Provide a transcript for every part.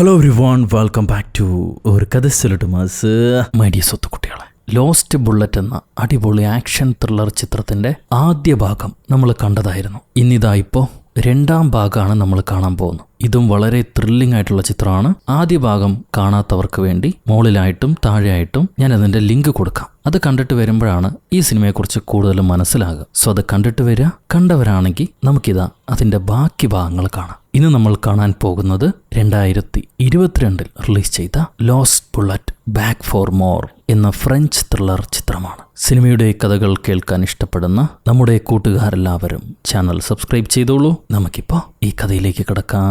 Hello everyone, welcome back to ഒരു കഥ സൊല്ലട്ട് മാസ്. മൈ ഡിയർ സ്വത്തുകുട്ടികളെ, ലോസ്റ്റ് ബുള്ളറ്റ് എന്ന അടിപൊളി ആക്ഷൻ ത്രില്ലർ ചിത്രത്തിന്റെ ആദ്യ ഭാഗം നമ്മൾ കണ്ടതായിരുന്നു. ഇന്നിതാ ഇപ്പോൾ രണ്ടാം ഭാഗമാണ് നമ്മൾ കാണാൻ പോകുന്നത്. ഇതും വളരെ ത്രില്ലിംഗ് ആയിട്ടുള്ള ചിത്രമാണ്. ആദ്യ ഭാഗം കാണാത്തവർക്ക് വേണ്ടി മുകളിലായിട്ടും താഴെയായിട്ടും ഞാൻ അതിന്റെ ലിങ്ക് കൊടുക്കാം. അത് കണ്ടിട്ട് വരുമ്പോഴാണ് ഈ സിനിമയെക്കുറിച്ച് കൂടുതൽ മനസ്സിലാകുക. സോ അത് കണ്ടിട്ട് വരിക. കണ്ടവരാണെങ്കിൽ നമുക്കിതാ അതിന്റെ ബാക്കി ഭാഗങ്ങൾ കാണാം. ഇന്ന് നമ്മൾ കാണാൻ പോകുന്നത് 2022 റിലീസ് ചെയ്ത lost bullet back for more എന്ന ഫ്രഞ്ച് ത്രില്ലർ ചിത്രമാണ്. സിനിമയുടെ കഥകൾ കേൾക്കാൻ ഇഷ്ടപ്പെടുന്ന നമ്മുടെ കൂട്ടുകാരെല്ലാവരും ചാനൽ സബ്സ്ക്രൈബ് ചെയ്തോളൂ. നമുക്കിപ്പോൾ ഈ കഥയിലേക്ക് കിടക്കാം.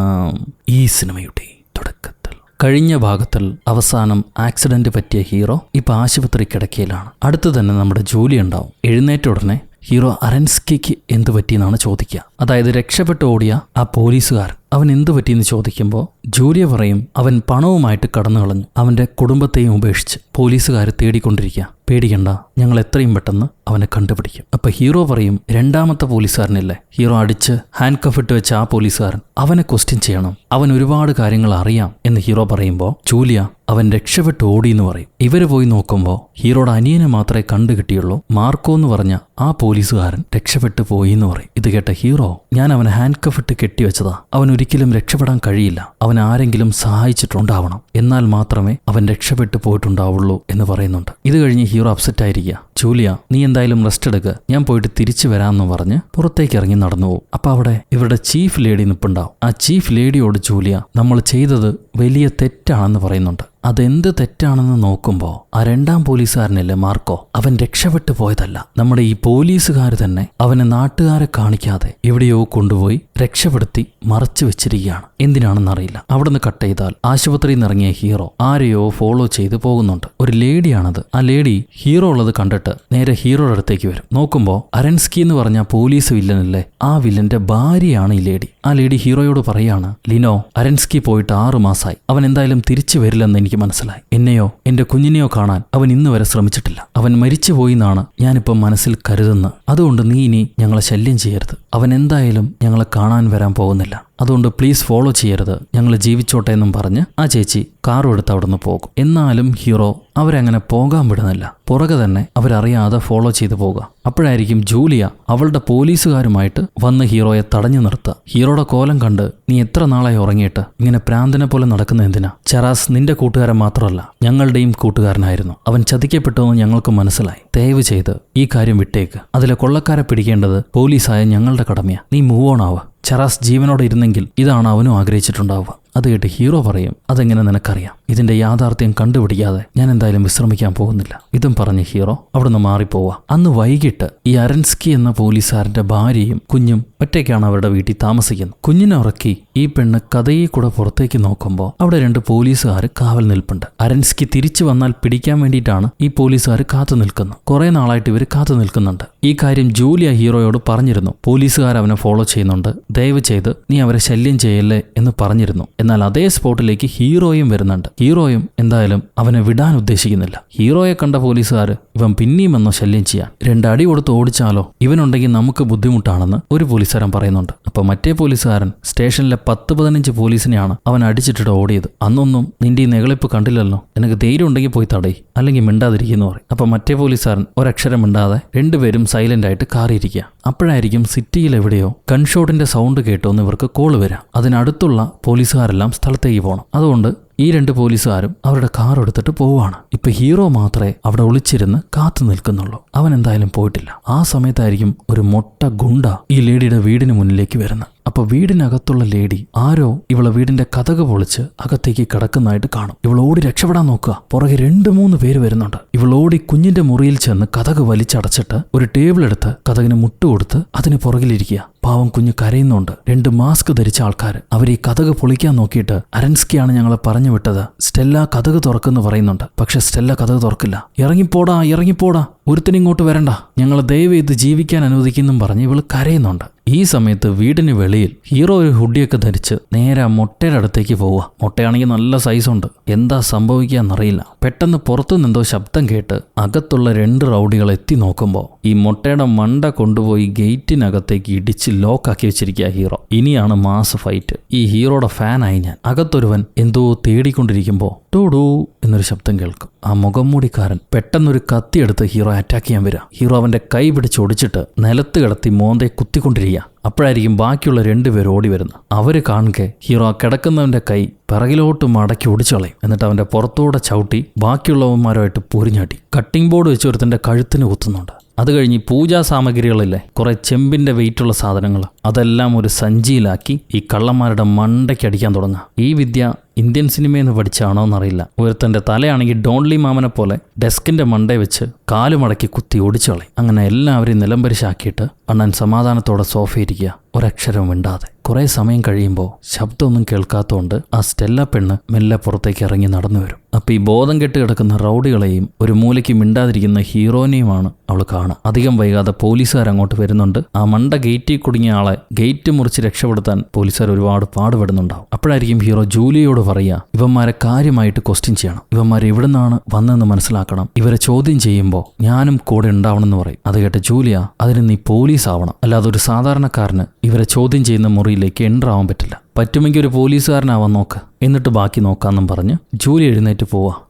ഈ സിനിമയുടെ തുടക്കത്തിൽ കഴിഞ്ഞ ഭാഗത്തിൽ അവസാനം ആക്സിഡന്റ് പറ്റിയ ഹീറോ ഇപ്പൊ ആശുപത്രി കിടക്കയിലാണ്. അടുത്ത് തന്നെ നമ്മുടെ ജോലി ഉണ്ടാവും. എഴുന്നേറ്റ ഉടനെ ഹീറോ അരൻസ്കിക്ക് എന്ത് പറ്റിയെന്നാണ് ചോദിക്കുക. അതായത് രക്ഷപ്പെട്ട് ഓടിയ ആ പോലീസുകാരൻ അവൻ എന്ത് പറ്റിയെന്ന് ചോദിക്കുമ്പോൾ ജൂലിയ പറയും അവൻ പണവുമായിട്ട് കടന്നു കളഞ്ഞു, അവന്റെ കുടുംബത്തെയും ഉപേക്ഷിച്ച്. പോലീസുകാർ തേടിക്കൊണ്ടിരിക്കുക. പേടിക്കണ്ട, ഞങ്ങൾ എത്രയും പെട്ടെന്ന് അവനെ കണ്ടുപിടിക്കും. അപ്പൊ ഹീറോ പറയും രണ്ടാമത്തെ പോലീസുകാരനില്ലേ, ഹീറോ അടിച്ച് ഹാൻഡ് കഫ് ഇട്ട് വെച്ച ആ പോലീസുകാരൻ, അവനെ ക്വസ്റ്റ്യൻ ചെയ്യണം, അവൻ ഒരുപാട് കാര്യങ്ങൾ അറിയാം എന്ന് ഹീറോ പറയുമ്പോൾ ജൂലിയ അവൻ രക്ഷപ്പെട്ട് ഓടി എന്ന് പറയും. ഇവര് പോയി നോക്കുമ്പോൾ ഹീറോയുടെ അനിയനെ മാത്രമേ കണ്ടു കിട്ടിയുള്ളൂ. മാർക്കോ എന്ന് പറഞ്ഞ ആ പോലീസുകാരൻ രക്ഷപ്പെട്ടു പോയി എന്ന് പറയും. ഇത് കേട്ട ഹീറോ, ഞാൻ അവനെ ഹാൻഡ് കഫ് ഇട്ട് കെട്ടിവെച്ചതാ, അവൻ ഒരിക്കലും രക്ഷപ്പെടാൻ കഴിയില്ല, അവൻ ആരെങ്കിലും സഹായിച്ചിട്ടുണ്ടാവണം, എന്നാൽ മാത്രമേ അവൻ രക്ഷപ്പെട്ടു പോയിട്ടുണ്ടാവുള്ളൂ എന്ന് പറയുന്നുണ്ട്. ഇത് കഴിഞ്ഞ് ഹീറോ അപ്സെറ്റ് ആയിരിക്കുക. ജൂലിയ, നീ എന്തായാലും റെസ്റ്റ് എടുക്കുക, ഞാൻ പോയിട്ട് തിരിച്ചു വരാമെന്ന് പറഞ്ഞ് പുറത്തേക്ക് ഇറങ്ങി നടന്നു പോകും. അപ്പൊ അവിടെ ഇവരുടെ ചീഫ് ലേഡി നിൽപ്പുണ്ടാവും. ആ ചീഫ് ലേഡിയോട് ജൂലിയ നമ്മൾ ചെയ്തത് വലിയ തെറ്റാണെന്ന് പറയുന്നുണ്ട്. അതെന്ത് തെറ്റാണെന്ന് നോക്കുമ്പോൾ ആ രണ്ടാം പോലീസുകാരനല്ലേ മാർക്കോ, അവൻ രക്ഷപ്പെട്ടു പോയതല്ല, നമ്മുടെ ഈ പോലീസുകാർ തന്നെ അവനെ നാട്ടുകാരെ കാണിക്കാതെ എവിടെയോ കൊണ്ടുപോയി രക്ഷപ്പെടുത്തി മറച്ചു വെച്ചിരിക്കുകയാണ്. എന്തിനാണെന്നറിയില്ല. അവിടുന്ന് കട്ട് ചെയ്താൽ ആശുപത്രിയിൽ നിന്ന് ഇറങ്ങിയ ഹീറോ ആരെയോ ഫോളോ ചെയ്ത് പോകുന്നുണ്ട്. ഒരു ലേഡിയാണത്. ആ ലേഡി ഹീറോ ഉള്ളത് കണ്ടിട്ട് നേരെ ഹീറോയുടെ അടുത്തേക്ക് വരും. നോക്കുമ്പോൾ അരൻസ്കി എന്ന് പറഞ്ഞ പോലീസ് വില്ലനല്ലേ, ആ വില്ലന്റെ ഭാര്യയാണ് ഈ ലേഡി. ആ ലേഡി ഹീറോയോട് പറയാണ്, ലിനോ, അരൻസ്കി പോയിട്ട് 6 മാസമായി, അവൻ എന്തായാലും തിരിച്ചു വരില്ലെന്ന് എനിക്ക് മനസ്സിലായി. എന്നെയോ എന്റെ കുഞ്ഞിനെയോ കാണാൻ അവൻ ഇന്ന് വരെ ശ്രമിച്ചിട്ടില്ല. അവൻ മരിച്ചുപോയി എന്നാണ് ഞാനിപ്പം മനസ്സിൽ കരുതുന്നത്. അതുകൊണ്ട് നീ ഇനി ഞങ്ങളെ ശല്യം ചെയ്യരുത്. അവൻ എന്തായാലും ഞങ്ങളെ കാണാൻ വരാൻ പോകുന്നില്ല. അതുകൊണ്ട് പ്ലീസ് ഫോളോ ചെയ്യരുത്, ഞങ്ങൾ ജീവിച്ചോട്ടെ എന്നും പറഞ്ഞ് ആ ചേച്ചി കാറും എടുത്ത് അവിടുന്ന് പോകും. എന്നാലും ഹീറോ അവരങ്ങനെ പോകാൻ വിടുന്നില്ല. പുറകെ തന്നെ അവരറിയാതെ ഫോളോ ചെയ്തു പോകുക. അപ്പോഴായിരിക്കും ജൂലിയ അവളുടെ പോലീസുകാരുമായിട്ട് വന്ന് ഹീറോയെ തടഞ്ഞു നിർത്തുക. ഹീറോയുടെ കോലം കണ്ട്, നീ എത്ര നാളായി ഉറങ്ങിയിട്ട്, ഇങ്ങനെ പ്രാന്തനെ പോലെ നടക്കുന്ന എന്തിനാ? ചെറാസ് നിന്റെ കൂട്ടുകാരൻ മാത്രമല്ല ഞങ്ങളുടെയും കൂട്ടുകാരനായിരുന്നു, അവൻ ചതിക്കപ്പെട്ടെന്ന് ഞങ്ങൾക്ക് മനസ്സിലായി. ദയവ് ചെയ്ത് ഈ കാര്യം വിട്ടേക്ക്. അതിലെ കൊള്ളക്കാരെ പിടിക്കേണ്ടത് പോലീസായ ഞങ്ങളുടെ കടമയാ. നീ മൂവ് ഓൺ ആവുക. ചെറാസ് ജീവനോടെ ഇരുന്നെങ്കിൽ ഇതാണ് അവനും ആഗ്രഹിച്ചിട്ടുണ്ടാവുക. അത് കേട്ട് ഹീറോ പറയും, അതെങ്ങനെ നിനക്കറിയാം? ഇതിന്റെ യാഥാർത്ഥ്യം കണ്ടുപിടിക്കാതെ ഞാൻ എന്തായാലും വിശ്രമിക്കാൻ പോകുന്നില്ല. ഇതും പറഞ്ഞ് ഹീറോ അവിടുന്ന് മാറിപ്പോവുക. അന്ന് വൈകിട്ട് ഈ അരൻസ്കി എന്ന പോലീസുകാരന്റെ ഭാര്യയും കുഞ്ഞും ഒറ്റയ്ക്കാണ് അവരുടെ വീട്ടിൽ താമസിക്കുന്നത്. കുഞ്ഞിനെ ഉറക്കി ഈ പെണ്ണ് കഥയിൽ കൂടെ പുറത്തേക്ക് നോക്കുമ്പോൾ അവിടെ 2 പോലീസുകാർ കാവൽ നിൽപ്പുണ്ട്. അരൻസ്കി തിരിച്ചു വന്നാൽ പിടിക്കാൻ വേണ്ടിയിട്ടാണ് ഈ പോലീസുകാർ കാത്തു നിൽക്കുന്നത്. കുറെ നാളായിട്ട് ഇവർ കാത്തു നിൽക്കുന്നുണ്ട്. ഈ കാര്യം ജൂലിയ ഹീറോയോട് പറഞ്ഞിരുന്നു. പോലീസുകാർ അവനെ ഫോളോ ചെയ്യുന്നുണ്ട്, ദയവ് ചെയ്ത് നീ അവരെ ശല്യം ചെയ്യല്ലേ എന്ന് പറഞ്ഞിരുന്നു. എന്നാൽ അതേ സ്പോട്ടിലേക്ക് ഹീറോയും വരുന്നുണ്ട്. ഹീറോയും എന്തായാലും അവനെ വിടാൻ ഉദ്ദേശിക്കുന്നില്ല. ഹീറോയെ കണ്ട പോലീസുകാർ ഇവൻ പിന്നെയും വന്നോ ശല്യം ചെയ്യാൻ, 2 അടി കൊടുത്ത് ഓടിച്ചാലോ, ഇവനുണ്ടെങ്കിൽ നമുക്ക് ബുദ്ധിമുട്ടാണെന്ന് ഒരു പോലീസുകാരൻ പറയുന്നുണ്ട്. അപ്പൊ മറ്റേ പോലീസുകാരൻ സ്റ്റേഷനിലെ 10-15 പോലീസിനെയാണ് അവൻ അടിച്ചിട്ടിട്ട് ഓടിയത്. അന്നൊന്നും നിന്റെ ഈ നെകളിപ്പ് കണ്ടില്ലല്ലോ, നിനക്ക് ധൈര്യം ഉണ്ടെങ്കിൽ പോയി തടയി, അല്ലെങ്കിൽ മിണ്ടാതിരിക്കുന്നു പറയും. അപ്പൊ മറ്റേ പോലീസുകാരൻ ഒരക്ഷരം മിണ്ടാതെ രണ്ടുപേരും സൈലന്റ് ആയിട്ട് കാറിയിരിക്കുക. അപ്പോഴായിരിക്കും സിറ്റിയിൽ എവിടെയോ ഗൺഷോട്ടിന്റെ സൗണ്ട് കേട്ടോന്ന് ഇവർക്ക് കോള് വരാം. അതിനടുത്തുള്ള പോലീസുകാരെല്ലാം സ്ഥലത്തേക്ക് പോകണം. അതുകൊണ്ട് ഈ 2 പോലീസുകാരും അവരുടെ കാർ എടുത്തിട്ട് പോവാണ്. ഇപ്പൊ ഹീറോ മാത്രമേ അവിടെ ഒളിച്ചിരുന്ന് കാത്തു നിൽക്കുന്നുള്ളൂ. അവൻ എന്തായാലും പോയിട്ടില്ല. ആ സമയത്തായിരിക്കും ഒരു മൊട്ട ഗുണ്ട ഈ ലേഡിയുടെ വീടിന് മുന്നിലേക്ക് വരുന്നത്. അപ്പൊ വീടിനകത്തുള്ള ലേഡി ആരോ ഇവളെ വീടിന്റെ കതക് പൊളിച്ച് അകത്തേക്ക് കിടക്കുന്നതായിട്ട് കാണും. ഇവൾ ഓടി രക്ഷപ്പെടാൻ നോക്കുക. പുറകെ 2-3 പേര് വരുന്നുണ്ട്. ഇവൾ ഓടി കുഞ്ഞിന്റെ മുറിയിൽ ചെന്ന് കതക് വലിച്ചടച്ചിട്ട് ഒരു ടേബിൾ എടുത്ത് കതകിന് മുട്ടുകൊടുത്ത് അതിന് പുറകിലിരിക്കുക. പാവം കുഞ്ഞ് കരയുന്നുണ്ട്. 2 മാസ്ക് ധരിച്ച ആൾക്കാർ അവർ ഈ കതക് പൊളിക്കാൻ നോക്കിയിട്ട്, അരൻസ്കിയാണ് ഞങ്ങളെ പറഞ്ഞു വിട്ടത്, സ്റ്റെല്ല കതക് തുറക്കെന്ന് പറയുന്നുണ്ട്. പക്ഷെ സ്റ്റെല്ല കതക് തുറക്കില്ല. ഇറങ്ങിപ്പോടാ, ഒരുത്തനിങ്ങോട്ട് വരണ്ട, ഞങ്ങളെ ദയവ് ഇത് ജീവിക്കാൻ അനുവദിക്കുന്നും പറഞ്ഞ് ഇവള് കരയുന്നുണ്ട്. ഈ സമയത്ത് വീടിന് വെളിയിൽ ഹീറോ ഒരു ഹുഡിയൊക്കെ ധരിച്ച് നേരെ മുട്ടയുടെ അടുത്തേക്ക് പോവുക. മുട്ടയാണെങ്കിൽ നല്ല സൈസുണ്ട്. എന്താ സംഭവിക്കാന്നറിയില്ല. പെട്ടെന്ന് പുറത്തുനിന്നെന്തോ ശബ്ദം കേട്ട് അകത്തുള്ള 2 റൗഡികൾ എത്തി നോക്കുമ്പോൾ ഈ മുട്ടയുടെ മണ്ട കൊണ്ടുപോയി ഗേറ്റിനകത്തേക്ക് ഇടിച്ച് ലോക്കാക്കി വെച്ചിരിക്കുക ഹീറോ. ഇനിയാണ് മാസ് ഫൈറ്റ്. ഈ ഹീറോയുടെ ഫാനായി ഞാൻ. അകത്തൊരുവൻ എന്തോ തേടിക്കൊണ്ടിരിക്കുമ്പോൾ ടൂടൂ എന്നൊരു ശബ്ദം കേൾക്കും. ആ മുഖംമൂടിക്കാരൻ പെട്ടെന്നൊരു കത്തിയെടുത്ത് ഹീറോ അറ്റാക്ക് ചെയ്യാൻ വരിക. ഹീറോ അവന്റെ കൈ പിടിച്ച് ഒടിച്ചിട്ട് നിലത്ത് കിടത്തി മോന്തെ കുത്തിക്കൊണ്ടിരിക്കുക. അപ്പോഴായിരിക്കും ബാക്കിയുള്ള 2 പേർ ഓടി വരുന്നത്. അവര് കാണുക ഹീറോ കിടക്കുന്നവന്റെ കൈ പിറകിലോട്ട് മടക്കി ഒടിച്ചു കളയും. എന്നിട്ട് അവന്റെ പുറത്തൂടെ ചവിട്ടി ബാക്കിയുള്ളവന്മാരുമായിട്ട് പൊരിഞ്ഞാട്ടി കട്ടിംഗ് ബോർഡ് വെച്ച് ഒരുത്തന്റെ കഴുത്തിന് കുത്തുന്നുണ്ട്. അത് കഴിഞ്ഞ് പൂജാ സാമഗ്രികളില്ലേ, കുറെ ചെമ്പിന്റെ വെയിറ്റുള്ള സാധനങ്ങൾ, അതെല്ലാം ഒരു സഞ്ചിയിലാക്കി ഈ കള്ളന്മാരുടെ മണ്ടയ്ക്ക് അടിക്കാൻ തുടങ്ങുക. ഈ വിദ്യ ഇന്ത്യൻ സിനിമയെന്ന് പഠിച്ചാണോ എന്നറിയില്ല. ഒരുത്തന്റെ തലയാണെങ്കിൽ ഡോൺലി മാമനെ പോലെ ഡെസ്കിന്റെ മണ്ടേ വെച്ച് കാലുമടക്കി കുത്തി ഒടിച്ചോളെ. അങ്ങനെ എല്ലാവരെയും നിലംപരിശാക്കിയിട്ട് അണ്ണൻ സമാധാനത്തോടെ സോഫയിരിക്കുക, ഒരക്ഷരം മിണ്ടാതെ. കുറെ സമയം കഴിയുമ്പോൾ ശബ്ദമൊന്നും കേൾക്കാത്തതുകൊണ്ട് ആ സ്റ്റെല്ല പെണ്ണ് മെല്ലെ പുറത്തേക്ക് ഇറങ്ങി നടന്നു വരും. അപ്പൊ ഈ ബോധം കെട്ട് കിടക്കുന്ന റൗഡികളെയും ഒരു മൂലയ്ക്ക് മിണ്ടാതിരിക്കുന്ന ഹീറോനെയുമാണ് അവൾ കാണുക. അധികം വൈകാതെ പോലീസുകാർ അങ്ങോട്ട് വരുന്നുണ്ട്. ആ മണ്ട ഗേറ്റിൽ കുടുങ്ങിയ ആളെ ഗേറ്റ് മുറിച്ച് രക്ഷപ്പെടുത്താൻ പോലീസുകാർ ഒരുപാട് പാടുപെടുന്നുണ്ടാവും. അപ്പോഴായിരിക്കും ഹീറോ ജൂലിയോട് പറയുക, ഇവന്മാരെ കാര്യമായിട്ട് ക്വസ്റ്റ്യൻ ചെയ്യണം, ഇവന്മാരെ എവിടെ നിന്നാണ് വന്നതെന്ന് മനസ്സിലാക്കണം, ഇവരെ ചോദ്യം ചെയ്യുമ്പോൾ ഞാനും കൂടെ ഉണ്ടാവണമെന്ന് പറയും. അത് കേട്ട് ജൂലിയ, അതിന് നീ പോലീസ് ആവണം, അല്ലാതെ ഒരു സാധാരണക്കാരന് ഇവരെ ചോദ്യം ചെയ്യുന്ന മുറിയിലേക്ക് എൻ്റർ ആവാൻ പറ്റില്ല. പറ്റുമെങ്കിൽ ഒരു പോലീസുകാരനാവാൻ നോക്ക്, എന്നിട്ട് ബാക്കി നോക്കാമെന്നും പറഞ്ഞ് ജൂലി എഴുന്നേറ്റ്